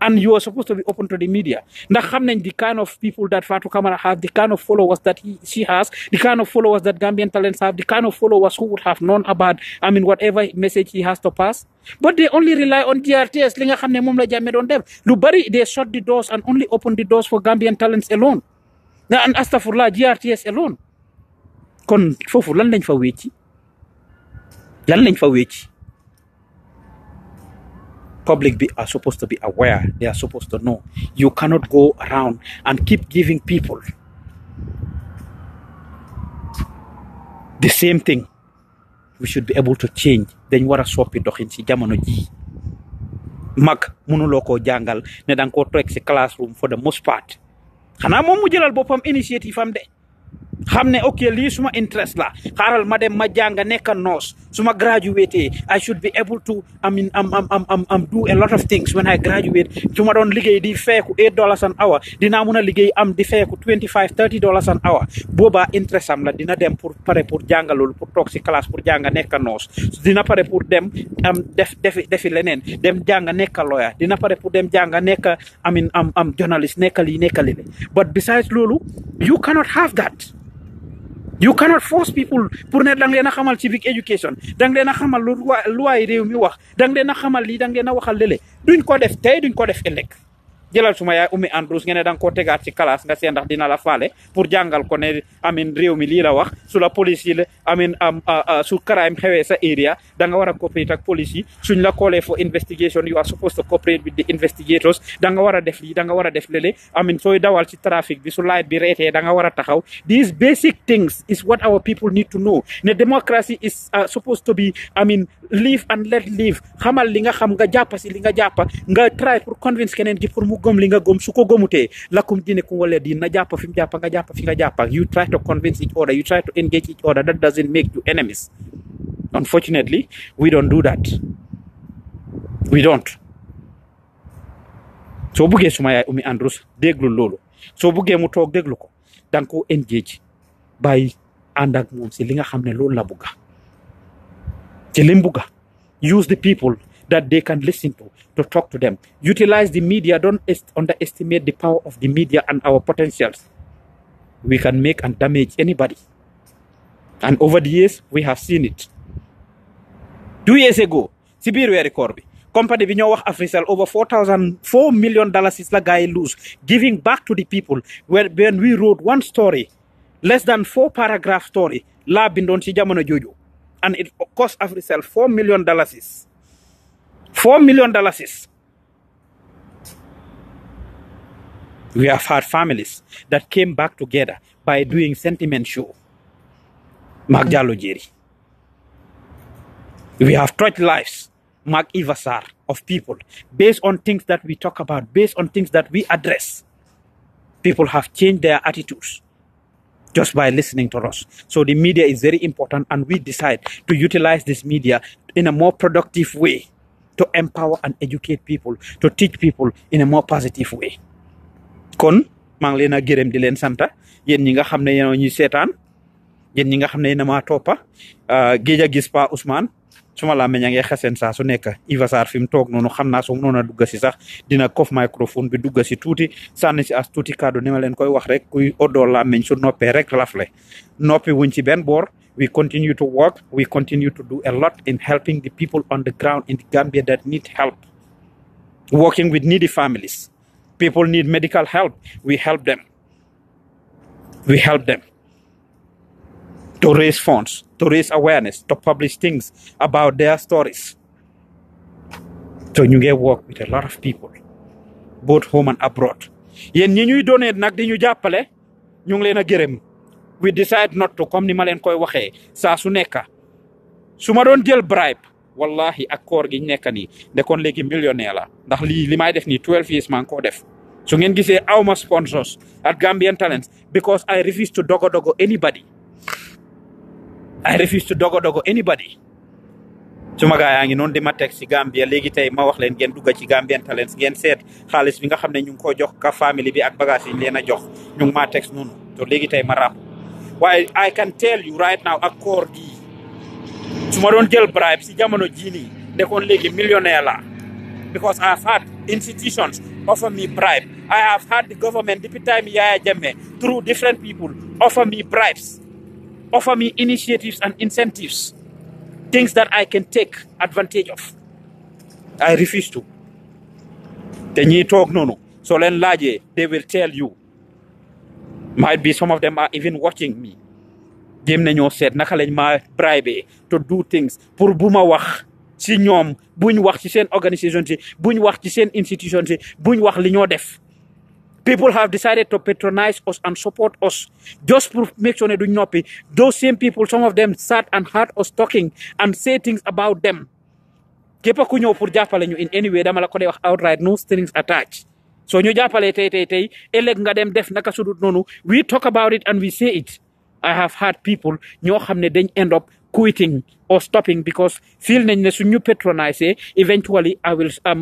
And you are supposed to be open to the media. Ndax xam nañ the kind of people that Fatou Camara have, the kind of followers that she has, the kind of followers that Gambian Talents have, the kind of followers who would have known about, whatever message he has to pass. But they only rely on GRTS. Li nga xam ne moom la Jammeh doon def. Lu bari they shut the doors and only open the doors for Gambian Talents alone. And astafurlah GRTS alone. Kon foofu lan lañ fa wécci? Lan lañ fa wécci? Public are supposed to be aware. They are supposed to know. You cannot go around and keep giving people the same thing. We should be able to change. Then wara soppi doxin ci jamono ji. Mag mënuloo koo jàngal ne danga ko toog ci classroom for the most part. Xanaa moom mu jëlal boppam initiative am de. xam ne ok lii suma interest la xaaral ma dem ma jàng nekk nurse suma graduate I should be able to do a lot of things when I graduate su ma doon liggéey di feeku $8 an hour dinaa mun a liggéey am di feeku $25-30 an hour boobaa interest am la dina dem pour pare pour jàng loolu pour toog si classe pour jàng nekk nurse dina pare pour dem defi leneen dem jàng nekk lawyer dina pare pour dem jàng nekk journalist nekk lii nekk lii but besides loolu you cannot have that. You cannot force people pour ne dang leena xamal civic education dang leena xamal lu loi réew mi wax dang leena xamal lii dang leena waxal lele duñ ko def tey duñ ko def ëllëg jëlal suma yaay Umi Andrews ngeen dang ko tegaat ci classe nga seen ndax dina la faale pour jàngal ko ne réew mi lii la wax su la police yi la su crime xewee sa area da nga war a cooperate ak police yi suñ la callee for investigation you are supposed to cooperate with the investigators da nga war a def lii da nga war a def lele sooy dawal ci trafic bi su light bi reetee da nga war a taxaw. These basic things is what our people need to know. Ne democracy is supposed to be live and let live. Xamal li nga xam nga jàppa si li nga jàppa nga try pour convince keneen gi pour mu gom li nga gom su ko gomutee lakum diinukum waliya diin na jàppa fi mu jàppa nga jàppa fi nga jàppa. You try to convince each other, you try to engage each other. That doesn't make you enemies. Unfortunately, we don't do that. We don't. soo buggee suma yaay Umi Andrews déglu loolu soo buggee mu toog déglu ko danga ko engage bàyyi ànd ak moom si li nga xam ne loolu la bugga ci lim bugga. Use the people that they can listen to talk to them. Utilize the media. Don't underestimate the power of the media and our potentials. We can make and damage anybody. And over the years, we have seen it. 2 years ago, si biir weeri koor bi company bi ñoo wax Africell over $4 million is la guy lose giving back to the people. When we wrote one story, less than 4 paragraph story, laa bindoon si jamono jooju, and it cost Africell $4 million. $4 million. We have had families that came back together by doing sentiment show. Mark Jallo Jerry. We have touched lives, Mark Ivasar, of people based on things that we talk about, based on things that we address. People have changed their attitudes just by listening to us. So the media is very important, and we decide to utilize this media in a more productive way to empower and educate people, to teach people in a more positive way. Kon maa ngi leen a gërëm di leen santa yéen ñi nga xam ne yéen ñuy seetaan yéen ñi nga xam ne yéen a maa toppa géej a gis Pa Ousmane suma la meña nge xassen sa su nekk Iva Sarr fim tok nonu xamna so nonu dugga ci sax dina kof microphone bi dugga ci tuuti sànni ci as tuuti cadeau ni ma leen koy wax rek kuy odo la meñ su noppé rek rafle noppi wuñ ci ben bor. We continue to work. We continue to do a lot in helping the people on the ground in the Gambia that need help. Working with needy families. People need medical help. We help them. We help them to raise funds, to raise awareness, to publish things about their stories. So you get work with a lot of people, both home and abroad. Yen ñi ñuy donate nak di ñu jappalé ñu ngi leena gërëm. We decide not to comme ni ma leen koy waxee saa su nekk su ma doon jël bribe wallahi ak koor gi nekk nii de kon léegi millionnaire la ndax li may def nii 12 years maa ngi koo def su ngeen gisee awma sponsors at Gambian Talents because I refuse to dogo anybody. I refuse to dogo anybody. suma gaa yaa ngi noonu di ma teg si Gambia léegi tey ma wax leen ngeen dugga ci Gambian Talents ngeen seet xaalis bi nga xam ne ñu ngi ko jox ka family bi ak bagage yi leen a jox ñu ngi maa teg noonu to léegi tey ma ràpp waaye I can tell you right now ak koor gi su ma doon jël bribe si jamono jii nii de kon léegi millionnaire la because I have had institutions offer me bribe. I have had the government depuis time Yaya Jammeh through different people offer me bribes, offer me initiatives and incentives, things that I can take advantage of. I refuse to. Te ñi toog noonu so leen laajee they will tell you. Might be some of them are even watching me. Jéem nañoo seet naka lañ ma bribe to do things pour bu ma wax si ñoom buñ wax ci seen organisation si buñ wax ci seen institution si buñ wax li ñoo def. People have decided to patronize us and support us just to make sure ne duñ noppi. Those same people, some of them sat and heard us talking and say things about them. Képp ku ñëw pour jàppale ñu in any way dama la ko dee wax outright, no strings attached. So ñu jàppale tey ëllëg nga dem def naka sudut noonu we talk about it and we say it. I have had people ñoo xam ne dañ end up quitting or stopping because feel nañ ne suñu patronize eventually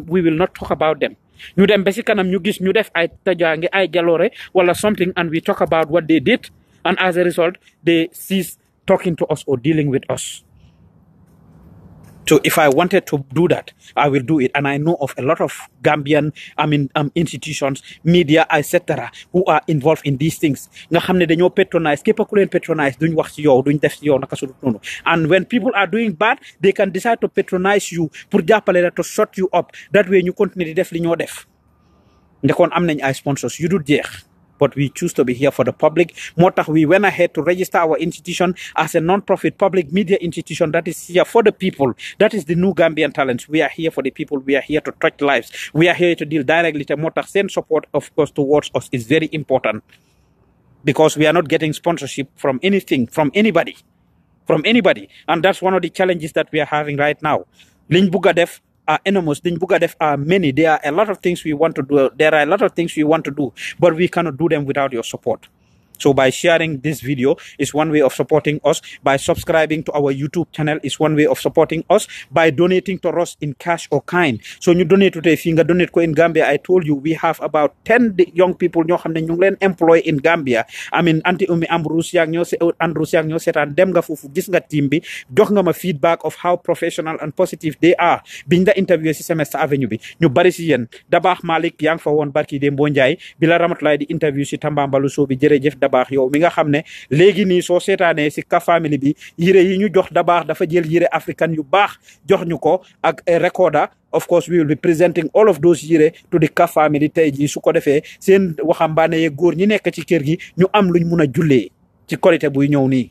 we will not talk about them. ñu dem ba si kanam ñu gis ñu def ay tajaange ay jaloore wala something and we talk about what they did and as a result they cease talking to us or dealing with us. So if I wanted to do that, I will do it. And I know of a lot of Gambian, institutions, media, etc., who are involved in these things. Nga xam ne dañoo patronize, képp ku leen patronize, duñ wax ci yow, duñ def ci yow naka sudut noonu. And when people are doing bad, they can decide to patronize you pour jàppale la to shut you up. That way ñu continue di def li ñoo def. Ndekoon am nañ ay sponsors yu dul jeex. But we choose to be here for the public. Motax we went ahead to register our institution as a non-profit public media institution that is here for the people. That is the new Gambian Talents. We are here for the people. We are here to touch lives. We are here to deal directly to Motax. Send support, of course, towards us is very important because we are not getting sponsorship from anything, from anybody. And that's one of the challenges that we are having right now. Liñ bugga def are enormous. Things are many. There are a lot of things we want to do. But we cannot do them without your support. So by sharing this video is one way of supporting us. By subscribing to our YouTube channel is one way of supporting us. By donating to us in cash or kind. So you donate to the finger, donate ko in Gambia. I told you we have about 10 young people ñoo xam ne ñu ngi leen employ in Gambia. I mean, Auntie Umi Ambrose yak ñoo seetaan dem nga foofu gis nga team bi jox nga ma feedback of how professional and positive they are. Biñ la interview si Semester Avenue bi ñu bari si yéen Dabaax Malik yaa ngi fa woon barki Dembo Njaay bi la Ramatulaay di interview si Tambambalu Sow bi jërëjëf Dabaax yow mi nga xam ne léegi nii soo seetaanee si ka family bi yére yi ñu jox Dabaax dafa jël yére africain yu baax jox ñu ko ak recorder. Of course we will be presenting all of those yére to the ka family tey jii su ko defee seen waxambaane ye góor ñi nekk ci kër gi ñu am luñ mun a jullee ci korité buy ñëw nii.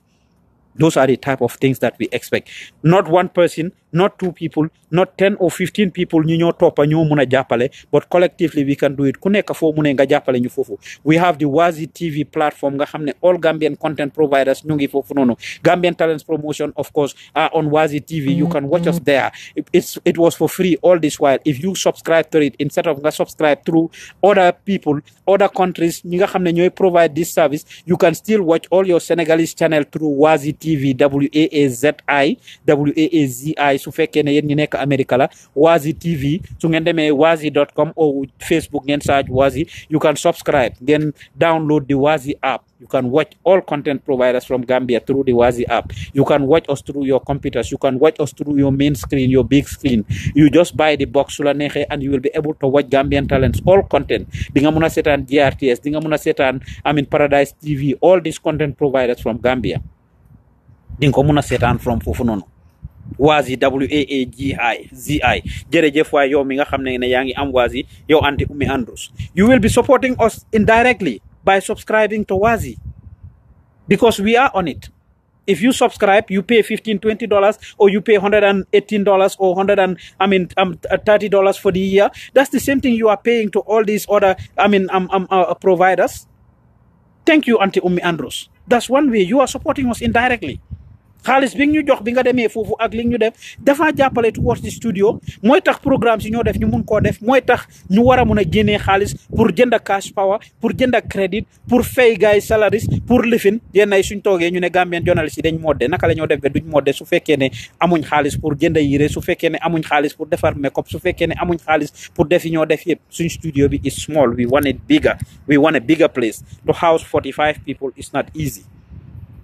Those are the type of things that we expect. Not one person, not two people, not 10 or 15 people ñu ñoo toppa ñoo mun a jàppale, but collectively we can do it. Ku nekk foo mu ne nga jàppale ñu foofu. We have the Wazi TV platform nga xam ne all Gambian content providers ñu ngi foofu noonu. Gambian Talents Promotion, of course, are on Wazi TV. You can watch us there. It was for free all this while. If you subscribe to it, instead of nga subscribe through other people, other countries, ñi nga xam ne ñooy provide this service, you can still watch all your Senegalese channel through Wazi TV, WAAZI, su fekkee ne yéen ñi nekk America la Wazi TV su ngeen demee wazi.com or Facebook ngeen search Wazi you can subscribe ngeen download the Wazi app. You can watch all content providers from Gambia through the Wazi app. You can watch us through your computers. You can watch us through your main screen, your big screen. You just buy the box and you will be able to watch Gambian Talents, all content. Dinga muna setan GRTS, dinga muna setan, Paradise TV, all these content providers from Gambia. Dinga muna setan from Fufunono. Wazi WAAGI jërëjëf waay yow mi nga xam ne yaa ngi am Wazi yow Aunty Umi Andrews. You will be supporting us indirectly by subscribing to Wazi because we are on it. If you subscribe, you pay $15, $20, or you pay $118 or $30 for the year. That's the same thing you are paying to all these other providers. Thank you, Aunty Umi Andrews. That's one way you are supporting us indirectly. xaalis bi ñu jox bi nga demee foofu ak li ñu def dafa jàppale towards the studio mooy tax programme si ñoo def ñu mun koo def mooy tax ñu war a mun a génnee xaalis pour jënd cash power pour jënd crédit pour fay gars yi salaries pour lifin yenn ay suñ toogee ñu ne Gambian journalist yi dañ modde naka la ñoo def ba duñ modde su fekkee ne amuñ xaalis pour jënd yére su fekkee ne amuñ xaalis pour defar make-up su fekkee ne amuñ xaalis pour def yi ñoo def yëpp suñ studio bi is small we want it bigger we want a bigger place to house 45 people is not easy.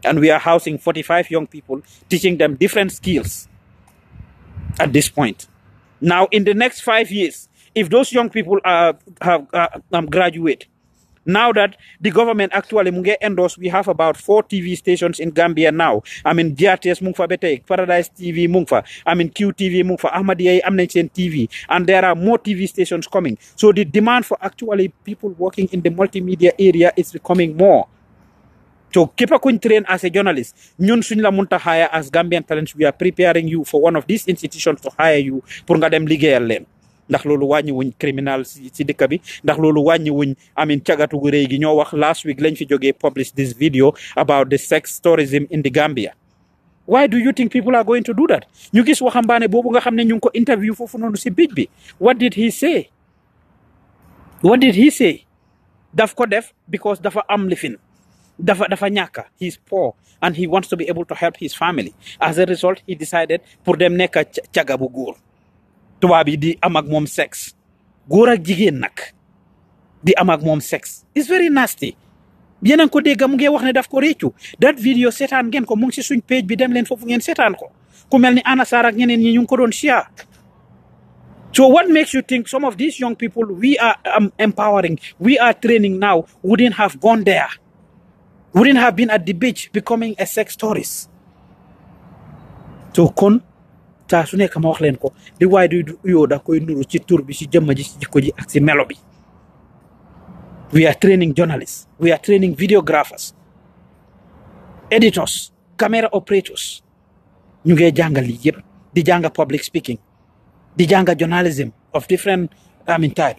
And we are housing 45 young people, teaching them different skills at this point. Now, in the next 5 years, if those young people graduate, now that the government actually munge endorse, we have about 4 TV stations in Gambia now. GRTS mungfa bete, Paradise TV mungfa, QTV mungfa, Ahmadiyya Amnation TV, and there are more TV stations coming. So the demand for actually people working in the multimedia area is becoming more. So keep a train as a journalist. Ñun suñ la munta hire as Gambian Talents, we are preparing you for one of these institutions to hire you pour nga dem liggéeyal leen. Ndax loolu wàññi wuñ criminal si dëkk bi ndax loolu wàññi wuñ cagatu gu rëy gi ñoo wax last week lañ fi jógee publish this video about the sex tourism in the Gambia. Why do you think people are going to do that? ñu gis waxambaane boobu nga xam ne ñu ngi ko interview foofu noonu si bij bi. What did he say? Daf ko def because dafa am lifin. Dafa ñàkka he's poor and he wants to be able to help his family. As a result, he decided pour dem nekka caga bu góor tubaab yi di am ak moom sex góor ak jigéen nag di am ak moom sex. It's very nasty. Yéen a ngi ko dégg mu ngi wax ne daf ko réccu. That video seetaan ngeen ko mu ngi si suñ page bi dem leen foofu ngeen seetaan ko ku mel ni Anna Sarr ak ñeneen ñi ñu ngi ko doon share. So what makes you think some of these young people we are empowering, we are training now wouldn't have gone there? Wouldn't have been at the beach becoming a sex tourist. So kon saa su nekk ma wax leen ko di waay du yoo da koy nuru ci tur bi ci jëmma ji ci jikko ji ak ci melo bi. We are training journalists, we are training videographers, editors, camera operators. Ñu ngi jàngal lii yëpp di jàng public speaking di jàng journalism of different type,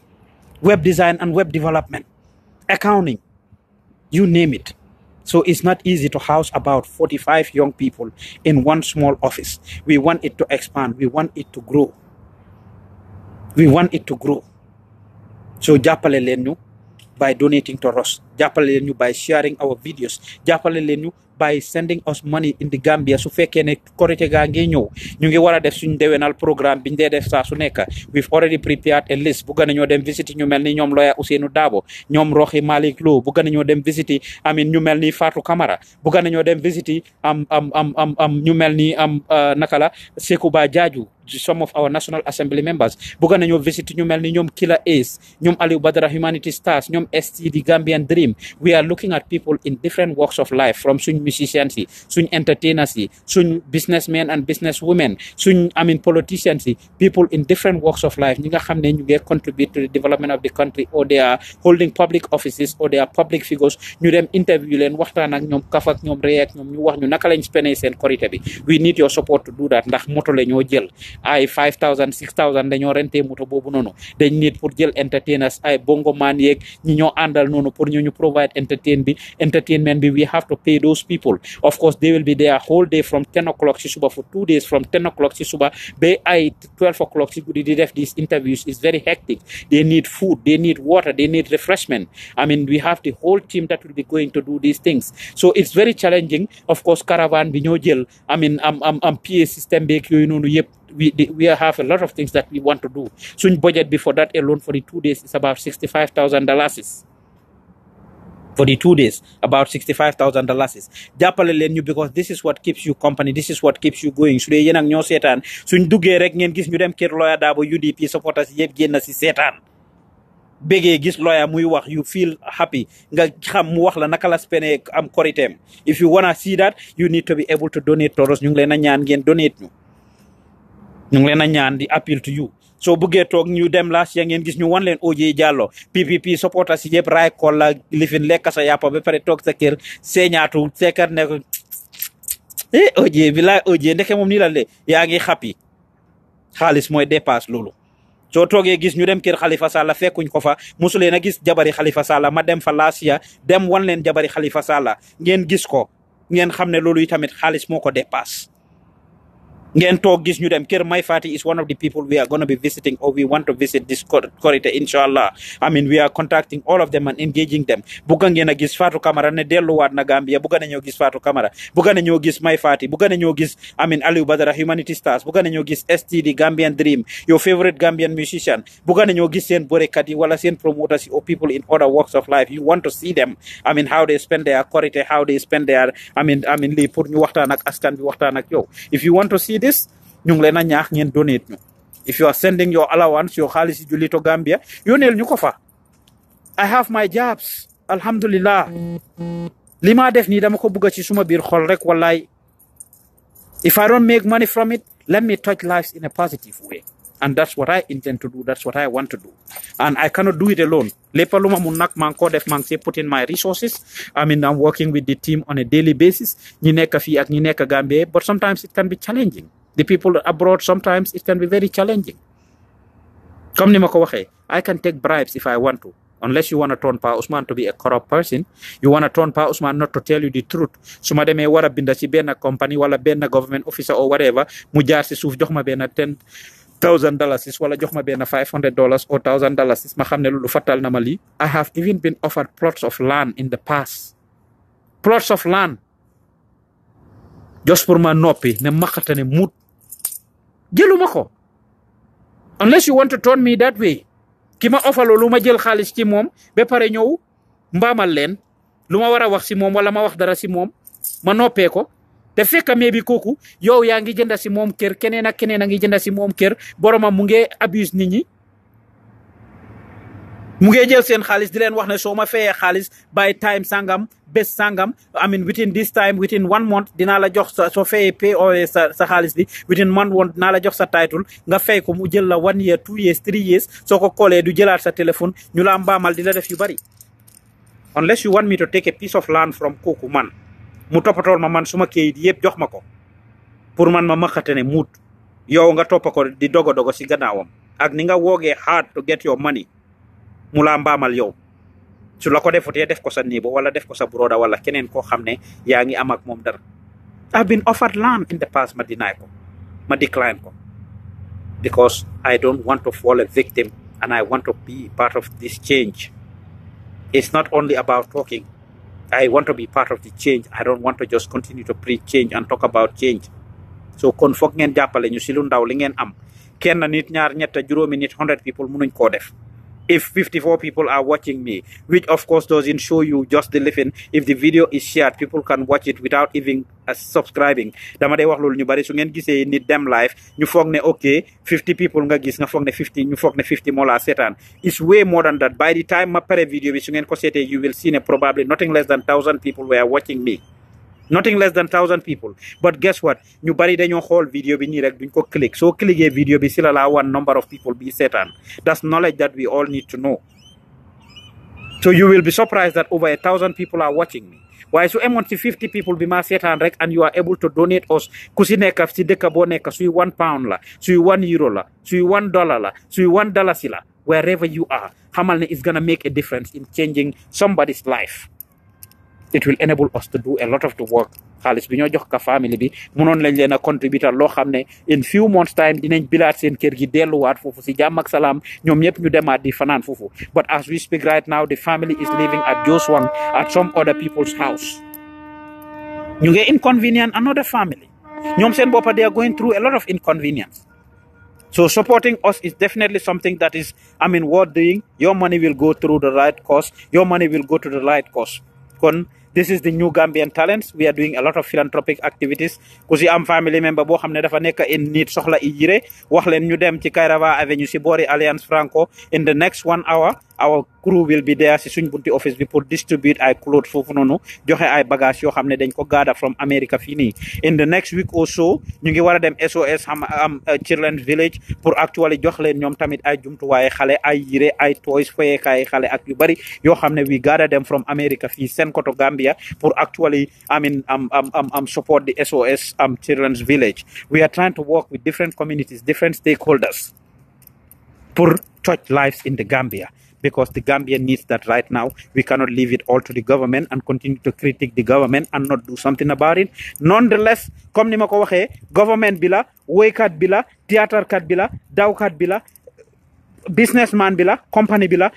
web design and web development, accounting, you name it. So it's not easy to house about 45 young people in one small office. We want it to expand. We want it to grow. So jàppale leen ñu by donating to us. Jàppale leen ñu by sharing our videos. Jàppale leen ñu by sending us money in the Gambia su fekkee ne korite gaa ngi ñëw ñu ngi war a def suñ dewenal programme biñ dee def saa su nekk. We've already prepared a list bu gën a ñoo dem visiter ñu mel ni ñoom lawyer Ousainou Darboe ñoom Roxi Malick Lowe bu gën a ñoo dem visiter ñu mel ni Fatou Camara bu gën a ñoo dem visiter ñu mel ni naka la Sekouba Jaaju some of our National Assembly members bu gën a ñoo visiter ñu mel ni ñoom Killer Ace ñoom Aliou Badara Humanity Stars ñoom ST the Gambian Dream. We are looking at people in different walks of life from suñ musicians yi suñ entertainers yi suñ businessmen and businesswomen suñ politicians yi people in different walks of life ñi nga xam ne ñu ngi contribute to the development of the country or they are holding public offices or they are public figures ñu dem interview leen waxtaan ak ñoom kaf ak ñoom rey ak ñoom ñu wax ñu naka lañ spendee seen korité bi. We need your support to do that ndax moto la ñoo jël ay 5,000 6,000 dañoo rentee moto boobu noonu dañ need pour jël entertainers ay bongo man yeeg ñi ñoo àndal noonu pour ñu provide entertainment bi we have to pay those people people. Of course, they will be there whole day from 10 o'clock ci suba for 2 days, from 10 o'clock ci suba by 12 o'clock ci guddi di def these interviews. Is very hectic. They need food, they need water, they need refreshment. I mean, we have the whole team that will be going to do these things. So it's very challenging. Of course, caravan bi ñoo jël, I mean, PA system beeg yooyu noonu yëpp. We have a lot of things that we want to do. So budget before that alone for the 2 days is about $65,000. For the 2 days, about $65,000. jàppale leen ñu because this is what keeps you company, this is what keeps you going. su dee yéen ak ñoo seetaan suñ duggee rek ngeen gis ñu dem kër Lawyer Darboe UDP supporters yëpp génn si seetaan bégee gis lawyer muy wax, you feel happy nga xam mu wax la naka la spene am koriteem. If you wanna see that, you need to be able to donate to us. ñu ngi leen a ñaan ngeen donate ñu ngi leen a ñaan di appeal to you. So buggee toog ñu dem last year ngeen gis ñu wan leen OJ Jallow PPP supporters yëpp raay kool la lifin lekk sa yàppa ba pare toog sa kër seeñaatu seekar ne ko OJ bi laay OJ ndeke moom nii la le yaa ngi happy. Xaalis mooy dépasse loolu. soo toogee gis ñu dem kër Khalifa Sallah fekkuñ ko fa musuleen a gis jabari Khalifa Sallah ma dem fa last year dem wan leen jabari Khalifa Sallah ngeen gis ko ngeen xam ne loolu tamit xaalis moo ko dépasse. ngeen toog gis ñu dem kër Mai Fatty is one of the people we are going to be visiting, or we want to visit this corridor inshallah. I mean, we are contacting all of them and engaging them. Bugga ngeen a gis Fatou Camara ne delluwaat na Gambia, bugga nañoo gis Fatou Camara, bugga nañoo gis Mai Fatty, bugga nañoo gis Aliou Badara Humanity Stars, bugga nañoo gis STD Gambian Dream, your favorite Gambian musician, bugga nañoo gis seen borekat yi wala seen promoters or people in other walks of life. You want to see them, I mean, how they spend their corridor, how they spend their, I mean lii pour ñu waxtaan ak askan bi waxtaan ak yow. If you want to see this, ñu ngi leen a ñaax ngeen donate ñu. If you are sending your allowance, your xaalis yi julli to Gambia, yónneel ñu ko fa. I have my jobs, alhamdulillah. li ma def nii dama ko bugga ci suma biir xol rek wallaay. If I don't make money from it, let me touch lives in a positive way. And that's what I intend to do. That's what I want to do. And I cannot do it alone. Lépp lu ma mun nag maa ngi ko def, maa ngi see put in my resources. I mean, I'm working with the team on a daily basis. ñi nekk fii ak ñi nekk Gambia, but sometimes it can be challenging. The people abroad, sometimes it can be very challenging. Comme ni ma ko waxee, I can take bribes if I want to. Unless you want to turn Pa Ousman to be a corrupt person, you want to turn Pa Ousman not to tell you the truth. Su ma demee war a binda ci benn company wala benn government officer or whatever, mu jaar si suuf jox ma benn $10,000 wala jox ma benn $500 or $1,000, ma xam ne loolu fatal na ma lii. I have even been offered plots of land in the past. Plots of land. Just pour ma noppi ne maxata ne mut. Jëluma ko. Unless you want to turn me that way. Ki ma offer loolu ma jël xaalis ci moom ba pare ñëw mbaamal leen lu ma war a wax si moom wala ma wax dara si moom ma noppee ko te fekk mais bi kooku yow yaa ngi jënda si moom kër keneen ak keneen a ngi jënda si moom kër boromam mu ngi abuse nit ñi mu ngi jël seen xaalis di leen wax ne soo ma fayee xaalis by time sangam bés sangam I mean within this time within 1 month dinaa la jox sa soo fayee pay or sa xaalis bi within 1 month dinaa la jox sa title nga fay ko mu jël la 1 year 2 years 3 years soo ko koolee du jëlaat sa téléphone ñu la mbaamal di la def yu bari. Unless you want me to take a piece of land from kooku man mu toppatool ma man suma kayit yëpp jox ma ko pour man ma maxate ne muut yow nga toppa ko di dogo si gannaawam ak ni nga woogee hard to get your money mu la mbaamal yow su la ko defutee def ko sa néebo wala def ko sa broda wala keneen koo xam ne yaa ngi am ak moom dara. I've been offered land in the past, ma deny ko ma decline ko because I don't want to fall a victim and I want to be part of this change. It's not only about talking. I want to be part of the change. I don't want to just continue to preach change and talk about change. So kon foog ngeen jàppale ñu si lu ndaw li ngeen am kenn nit ñaar ñett juróomi nit 100 people mënuñ koo def. If 54 people are watching me, which of course doesn't show you just the living, if the video is shared, people can watch it without even subscribing. Dama day wax loolu ñu bari su ngeen gisee nit dem live ñu foog ne okay 50 people nga gis nga foog ne 50 ñu foog ne 50 moo la seetaan. It's way more than that. By the time ma pare video bi su ngeen ko seetee you will see ne probably nothing less than 1,000 people were watching me. Nothing less than 1,000 people. But guess what? ñu bari dañoo xool video bi nii rek duñ ko click. So clickee video bi si la laa one number of people bi seetaan. That's knowledge that we all need to know. So you will be surprised that over 1,000 people are watching me. Waaye su emoon ci 50 people bi ma seetaan rek and you are able to donate us ku si nekk si dëkk boo nekk suy £1 la suy €1 la suy $1 la suy $1 la wherever you are xamal ne it's gonna make a difference in changing somebody's life. it will enable us to do a lot of the work xaalis bi ñoo jox ka family bi mënoon lañ leen a contributor loo xam ne in few months time dinañ bilaat seen kër gi delluwaat foofu si jàmm ak salaam ñoom ñëpp ñu demaat di fanaan foofu but as we speak right now the family is living at Joswang at some other people's house ñu ngi inconvenient another family ñoom seen boppa they are going through a lot of inconvenience. So supporting us is definitely something that is, worth doing. Your money will go through the right cause. Your money will go to the right cause. This is the new Gambian Talents. We are doing a lot of philanthropic activities. Because am family member bo xamne dafa nek in need soxla ijire wax len ñu dem ci Kairaba Avenue ci bori Alliance Franco in the next 1 hour. Our crew will be there si suñ bunti office bi pour distribute ay clothes foofu noonu joxe ay bagages yoo xam ne dañ ko gaada from America fii nii in the next week or so ñu ngi war a dem SOS Children's Village pour actually jox leen ñoom tamit ay jumtuwaaye xale ay yire ay toys foyekaay xale ak yu bari yoo xam ne we gaada dem from America fii seen koto Gambia pour actually support the SOS Children's Village. We are trying to work with different communities, different stakeholders pour touch lives in the Gambia. Because the Gambia needs that right now. We cannot leave it all to the government and continue to critique the government and not do something about it. Nonetheless, comme ni ma ko waxee government bi la woykat bi la théâtre kat bi la dawkat bi la businessman bi la company bi la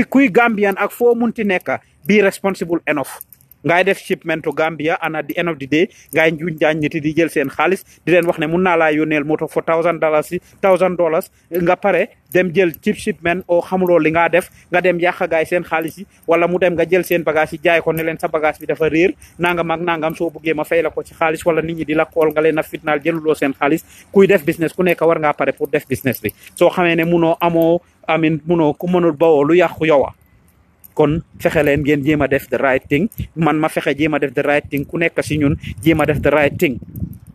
kuy Gambian ak foo munti nekk be responsible enough. ngay def shipment to Gambia and at the end of the day ngay njuñ jaañ nit di jël seen xaalis di leen wax ne mun naa laa yónneel moto for $1,000 nga pare dem jël cheap shipment o xamuloo li nga def nga dem yàq gaay seen xaalis yi wala mu dem nga jël seen bagage yi jaay ko ne leen sa bagage bi dafa réer nangam ak nangam soo buggee ma fay la ko ci xaalis wala nit ñi di la kool nga leen a fitnaal jëluloo seen xaalis kuy def business ku nekk war ngaa pare pour def business bi soo xamee ne munoo ku mënul bawoo lu yàqu yowa kon fexe leen ngeen jéem a def the right thing man ma fexe jéem a def the right thing ku nekk si ñun jéem a def the right thing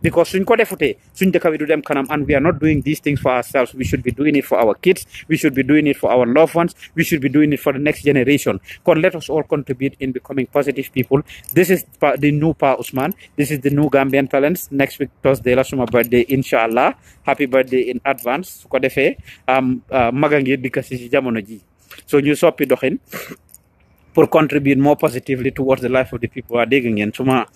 because suñ ko defutee suñ dëkk bi du dem kanam and we are not doing these things for ourselves. We should be doing it for our kids. We should be doing it for our loved ones. We should be doing it for the next generation. Let us all contribute in becoming positive people. This is the new Pa Usman. This is the new Gambian Talents. Next week Thursday la suma birthday inshallah. Happy birthday in advance. Su ko defee maga ngir di kasi si jamono ji so ñu soppi doxin pour contribute more positively towards the life of the people. Waa dégg ngeen suma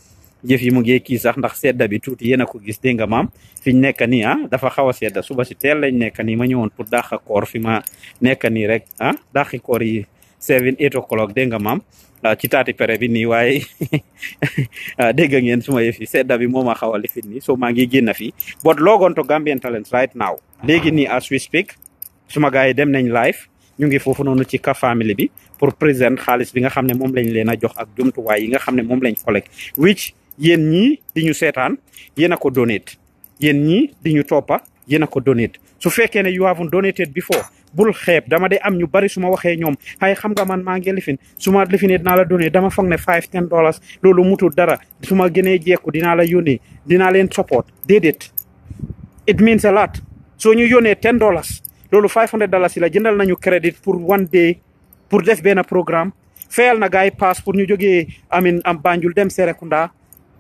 jëf yi mu ngi kii sax ndax sedda bi tuuti yéen a ko gis dégg nga maam fi ñu nekk nii dafa xaw a sedda suba si teel lañ nekk nii ma ñëwoon pour dàqa koor fi ma nekk nii rek dàqi koor yi 7-8 o'clock dégg nga maam ci taati pere bi nii waaye dégg ngeen suma yëf yi sedda bi moo ma xaw a lifin nii so maa ngi génn fii but log on to Gambian Talents right now léegi nii as we speak suma gars yi dem nañ live ñu ngi foofu noonu ci ka family bi pour présent xaalis bi nga xam ne moom lañ leen a jox ak jumtuwaay yi nga xam ne moom lañ collect which yéen ñii di ñu seetaan yéen a ko donate yéen ñii di ñu toppa yéen a ko donate su fekkee ne you haven't donated before bul xeeb dama de am ñu bari su ma waxee ñoom xay xam nga man maa ngi lifin su ma lifinee dinaa la donate dama foog ne $5-10 loolu mutul dara su ma gënee jekku dinaa la yónnee dinaa leen support déedéet it means a lot soo ñu yónnee $10 loolu $500 yi la jëndal nañu crédit pour one day pour def benn programme fayal na gaay pass pour ñu jógee am Banjul dem Serekunda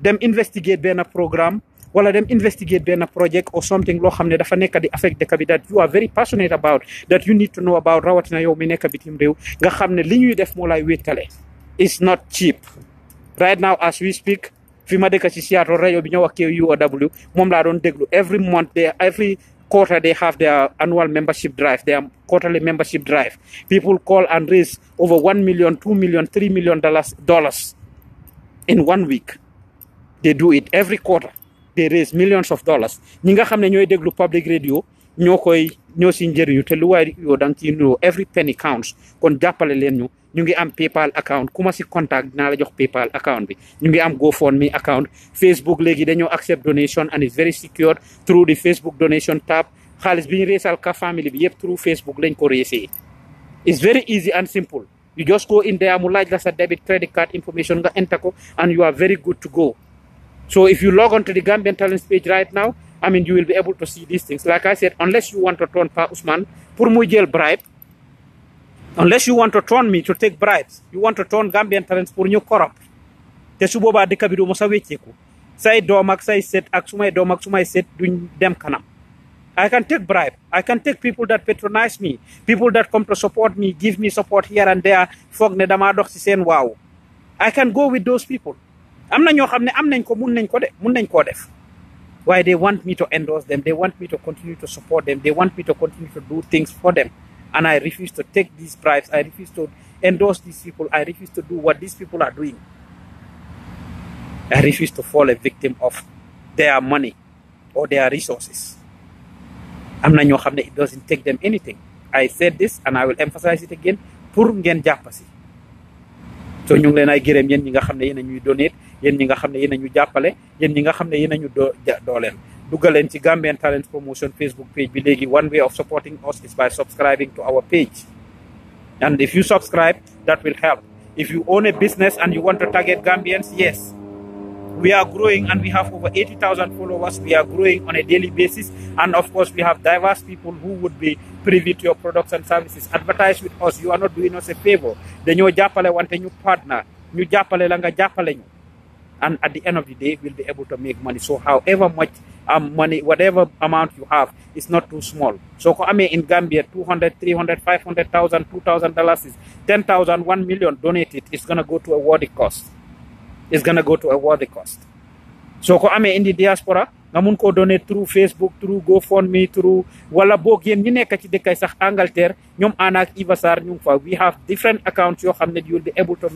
dem investigate benn programme wala dem investigate benn project or something loo xam ne dafa nekk di affect dëkk bi that you are very passionate about that you need to know about rawatina yow mi nekk bitim réew nga xam ne li ñuy def moo lay wéttale it's not cheap right now as we speak fi ma dëkk ci Seattle rajo bi ñoo wax KUOW moom laa doon déglu every month every quarter they have their annual membership drive, their quarterly membership drive. People call and raise over $1 million, $2 million, $3 million in 1 week. They do it every quarter. They raise millions of dollars. ñi nga xam ne ñooy déglu public radio ñoo si njëriñu te lu waay yoo dang ci every penny counts kon jàppale leen ñu ngi am PayPal account ku ma si contact dinaa la jox PayPal account bi ñu ngi am GoFundMe account Facebook léegi dañoo accept donation and it's very secure through the Facebook donation tab xaalis bi ñu reesal ka family bi yëpp through Facebook lañ ko reesee it's very easy and simple you just go in there mu laaj la sa debit credit card information nga enter ko and you are very good to go so if you log on to the Gambian Talents page right now you will be able to see these things. Like I said, unless you want to turn Pa Usman, pour muy jël bribe, unless you want to turn me to take bribes, you want to turn Gambian Talents pour ñu corrupt. Te su boobaa dëkk bi du mos a wécceeku. Say doom ak say set ak sumay doom ak sumay set duñ dem kanam. I can take bribe. I can take people that patronize me, people that come to support me, give me support here and there, foog ne dama dox ci seen waaw. I can go with those people. am na ñoo xam ne am nañ ko mun nañ koo def waaye they want me to endorse them, they want me to continue to support them, they want me to continue to do things for them, and I refuse to take these bribes, I refuse to endorse these people, I refuse to do what these people are doing. I refuse to fall a victim of their money or their resources. am na ñoo xam ne it doesn't take them anything. I said this and I will emphasize it again pour ngeen jàpp si. So ñu ngi leen ay gërëm yéen ñi nga xam ne yéen a ñuy donate, yéen ñi nga xam ne yéen a ñu jàppale, yéen ñi nga xam ne yéen a ñu dooleel. Duggaleen ci Gambian Talents Promotion Facebook page bi léegi. One way of supporting us is by subscribing to our page. And if you subscribe, that will help. If you own a business and you want to target Gambians, yes. We are growing and we have over 80,000 followers. We are growing on a daily basis. And of course, we have diverse people who would be privy to your products and services. Advertise with us. You are not doing us a favor. Dañoo jàppale wante ñu partner. Ñu jàppale la nga jàppale ñu. And at the end of the day, we'll be able to make money. So however much money, whatever amount you have, is not too small. So ko amee in Gambia, 200, 300, 500,000, $2,000 is 10,000, 1 million, donate it. It's going to go to a worthy cost. It's going to go to a worthy cost. So ko amee in the diaspora, nga mun ko donate through Facebook, through GoFundMe, through wala boog yéen ñi nekk ci dëkkay sax Angleterre, ñoom Anna ak Eva Sarr ñu ngi fa. We have different accounts yoo xam ne you'll be able to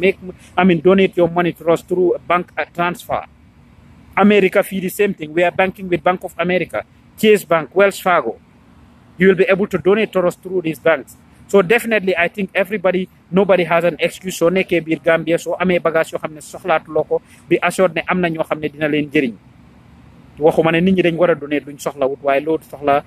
donate your money to us through a bank transfer. America fee the same thing. We are banking with Bank of America, Chase Bank, Wells Fargo. You will be able to donate to us through these banks. So definitely, I think nobody has an excuse. So nekkee biir Gambia soo amee bagage yoo xam ne soxlaatuloo ko, be assured ne am na ñoo xam ne dina leen jëriñ. waxuma ne nit ñi dañ war a donate duñ soxla wut waaye loolu soxla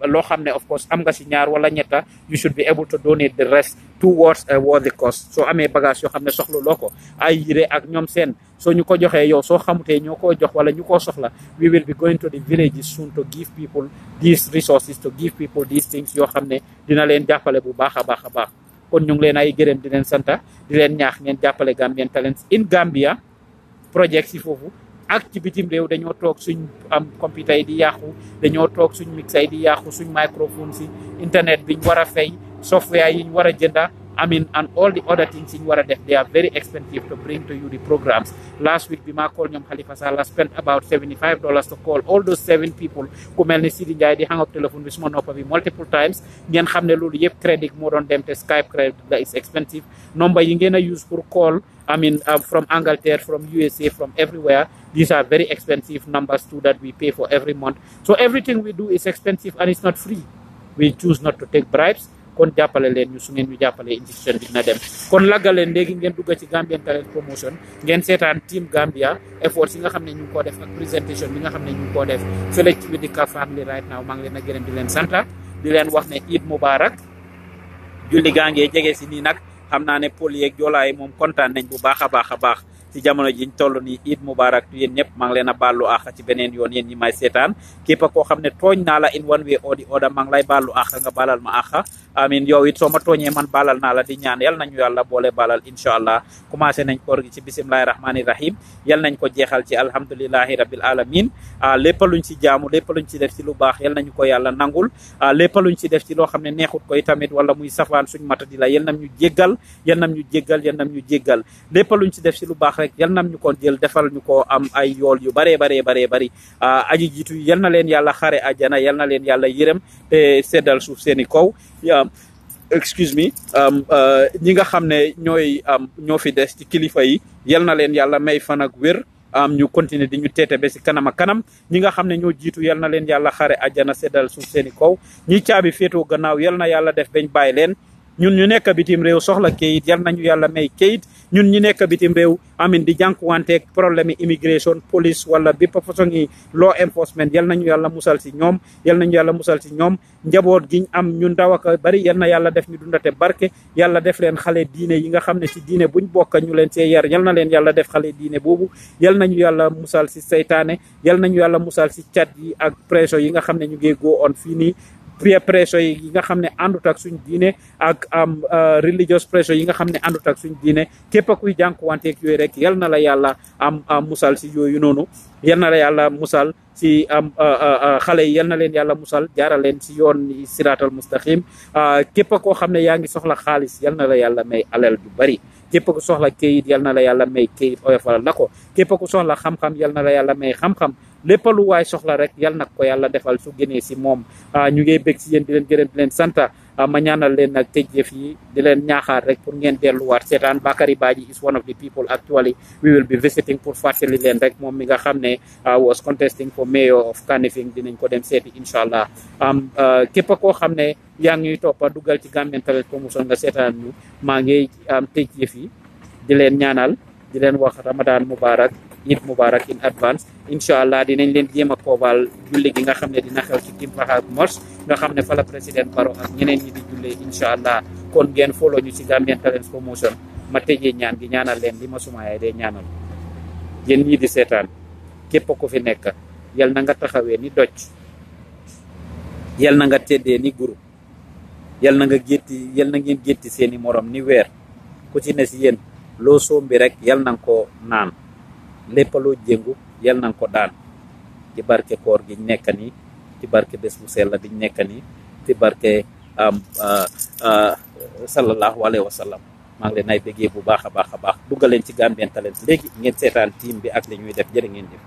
loo xam ne of course am nga si ñaar wala ñetta, you should be able to donate the rest towards a worthy cost. soo amee bagage yoo xam ne soxla loo ko, ay yére ak ñoom seen, soo ñu ko joxee yow soo xamutee ñoo koo jox wala ñu koo soxla, we will be going to the villages soon to give people these resources, to give people these things yoo xam ne dina leen jàppale bu baax a baax a baax. kon ñu ngi leen ay gërëm di leen santa, di leen ñaax ngeen jàppale Gambian Talents in Gambia project si foofu. ak ci bitim réew dañoo toog suñ computer yi di yàqu, dañoo toog suñ mixer yi di yàqu, suñ microphone si internet biñ war a fay, software yi ñu war a jënda, and all the other things you want to they are very expensive to bring to you the programs. Last week, Bima called Nyom Khalifa Salah spent about $75 to call all those 7 people who melni Sidi Njai di hang up telephone with small number multiple times. Ngeen xamne lolu yep credit mo don dem te Skype credit that is expensive. Number yi ngeen use for call, from Angleterre, from USA, from everywhere. These are very expensive numbers too that we pay for every month. So everything we do is expensive and it's not free. We choose not to take bribes. Kon jàppale leen ñu su ngeen ñu jàppale institution bi dina dem kon laggal leen léegi ngeen dugg ci Gambian Talent Promotion ngeen seetaan team Gambia efforts yi nga xam ne ñu ngi koo def ak présentation bi nga xam ne ñu ngi koo def fële ci with the Ka family right now maa ngi leen a gërëm di leen santa di leen wax ne Eid Mubarak julli gaa ngee jege si nii nag xam naa ne pol yeeg joolaay moom kontaan nañ bu baax a baax a baax ci jamono jiñ toll nii Eid Mubarak yéen ñëpp maa ngi leen a baalu àq ci beneen yoon yéen ñi may seetaan képp koo xam ne tooñ naa la in one way or the other maa ngi lay baalu àq nga baalal ma àq yow it soo ma tooñee man baalal naa la di ñaan yal nañu yàlla boole baalal incha allah commencé nañ koor gi ci bisimilahi rahmani rahim yal nañ ko jeexal ci alhamdulilahi rabil alamin lépp luñ ci jaamu lépp luñ ci def ci lu baax yal nañu ko yàlla nangul lépp luñ ci def ci loo xam ne neexut koy tamit wala muy safaan suñ mata di la yal nam ñu jéggal yal nam ñu jéggal yal nam ñu jéggal lépp luñ ci def ci lu baax rek yal nam ñu ko jël defal ñu ko am ay yool yu bare bari aji jiitu yal na leen yàlla xare ajana yal na leen yàlla yërëm te seddal suuf seeni kaw excuse me ñi nga xam ne ñoo fi des ci kilifa yi yal na leen yàlla may fan ak wér ñu continuer di ñu teete ba si kanam ak kanam ñi nga xam ne ñoo jiitu yal na leen yàlla xare ajana seddal suuf seeni kaw ñi caabi féetoo gannaaw yal na yàlla def bañ bàyyi leen ñun ñu nekk bitim réew soxla kayit yal nañu yàlla may kayit ñun ñu nekk bitim réew di jànkuwanteeg problème immigration police wala bépp façon yi law enforcement yal nañu yàlla musal si ñoom njaboot giñ am ñu ndaw ak bari yal na yàlla def ñu dundate barke yàlla def leen xale diine yi nga xam ne ci diine buñ bokk ñu leen see yar yal na leen yàlla def xale diine boobu yal nañu yàlla musal si seytaane yal nañu yàlla musal si cat yi ak pression yi nga xam ne ñu ngi go on fii nii peer pressure yi nga xam ne àndut ak suñ diine ak religious pressure yi nga xam ne àndut ak suñ diine képp kuy jànkuwanteeg yooyu rek yal na la yàlla musal si yooyu noonu yal na la yàlla musal si xale yi yal na leen yàlla musal jaaral leen si yoon siraatal mustaqim képp koo xam ne yaa ngi soxla xaalis yal na la yàlla may alal du bari képp ku soxla kayit yal na la yàlla may kayit oyofal la ko képp ku soxla xam-xam yal na la yàlla may xam-xam lépp lu waay soxla rek yal na ko yàlla defal su génnee si moom ñu ngi bég si yéen di leen gërëm di leen santa ma ñaanal leen nag tëj jëf yi di leen ñaaxaar rek pour ngeen delluwaat seetaan Bakary Badji is one of the people actually we will be visiting pour fàttali leen rek moom mi nga xam ne was contesting for mayor of Kanifing dinañ ko dem seeti incha allah képp koo xam ne yaa ngi ñuy toppa dugal ci Gambian Talents Promotion nga seetaan ñu maa ngi tëj jëf yi di leen ñaanal di leen wax Ramadan Mubarak Eid Mubarak in advance incha allah dinañ leen jéem a koobal julli gi nga xam ne dina xew ci Timbaha Mosque nga xam ne fa la président Barrow ak ñeneen ñi di jullee incha allah kon ngeen follow ñu ci Gambian Talents Promotion ma tëjee ñaan gi ñaanal leen li ma suma yaay day ñaanal yéen ñii di seetaan képp ku fi nekk yal na nga taxawee ni doj yal na nga teddee ni guru yal na ngeen gétti seeni morom ni weer ku ci ne si yéen loo sombi rek yal na nga ko naan lépp loo jéngu yal na nga ko daan ci barke koor gi nekk nii ci barke bés bu sell biñ nekk nii ci barke sallallahu alayhi wa sallam maa ngi leen ay bëggee bu baax a baax a baax duggaleen ci Gambian Talents léegi ngeen seetaan team bi ak li ñuy def jërë ngeen jëf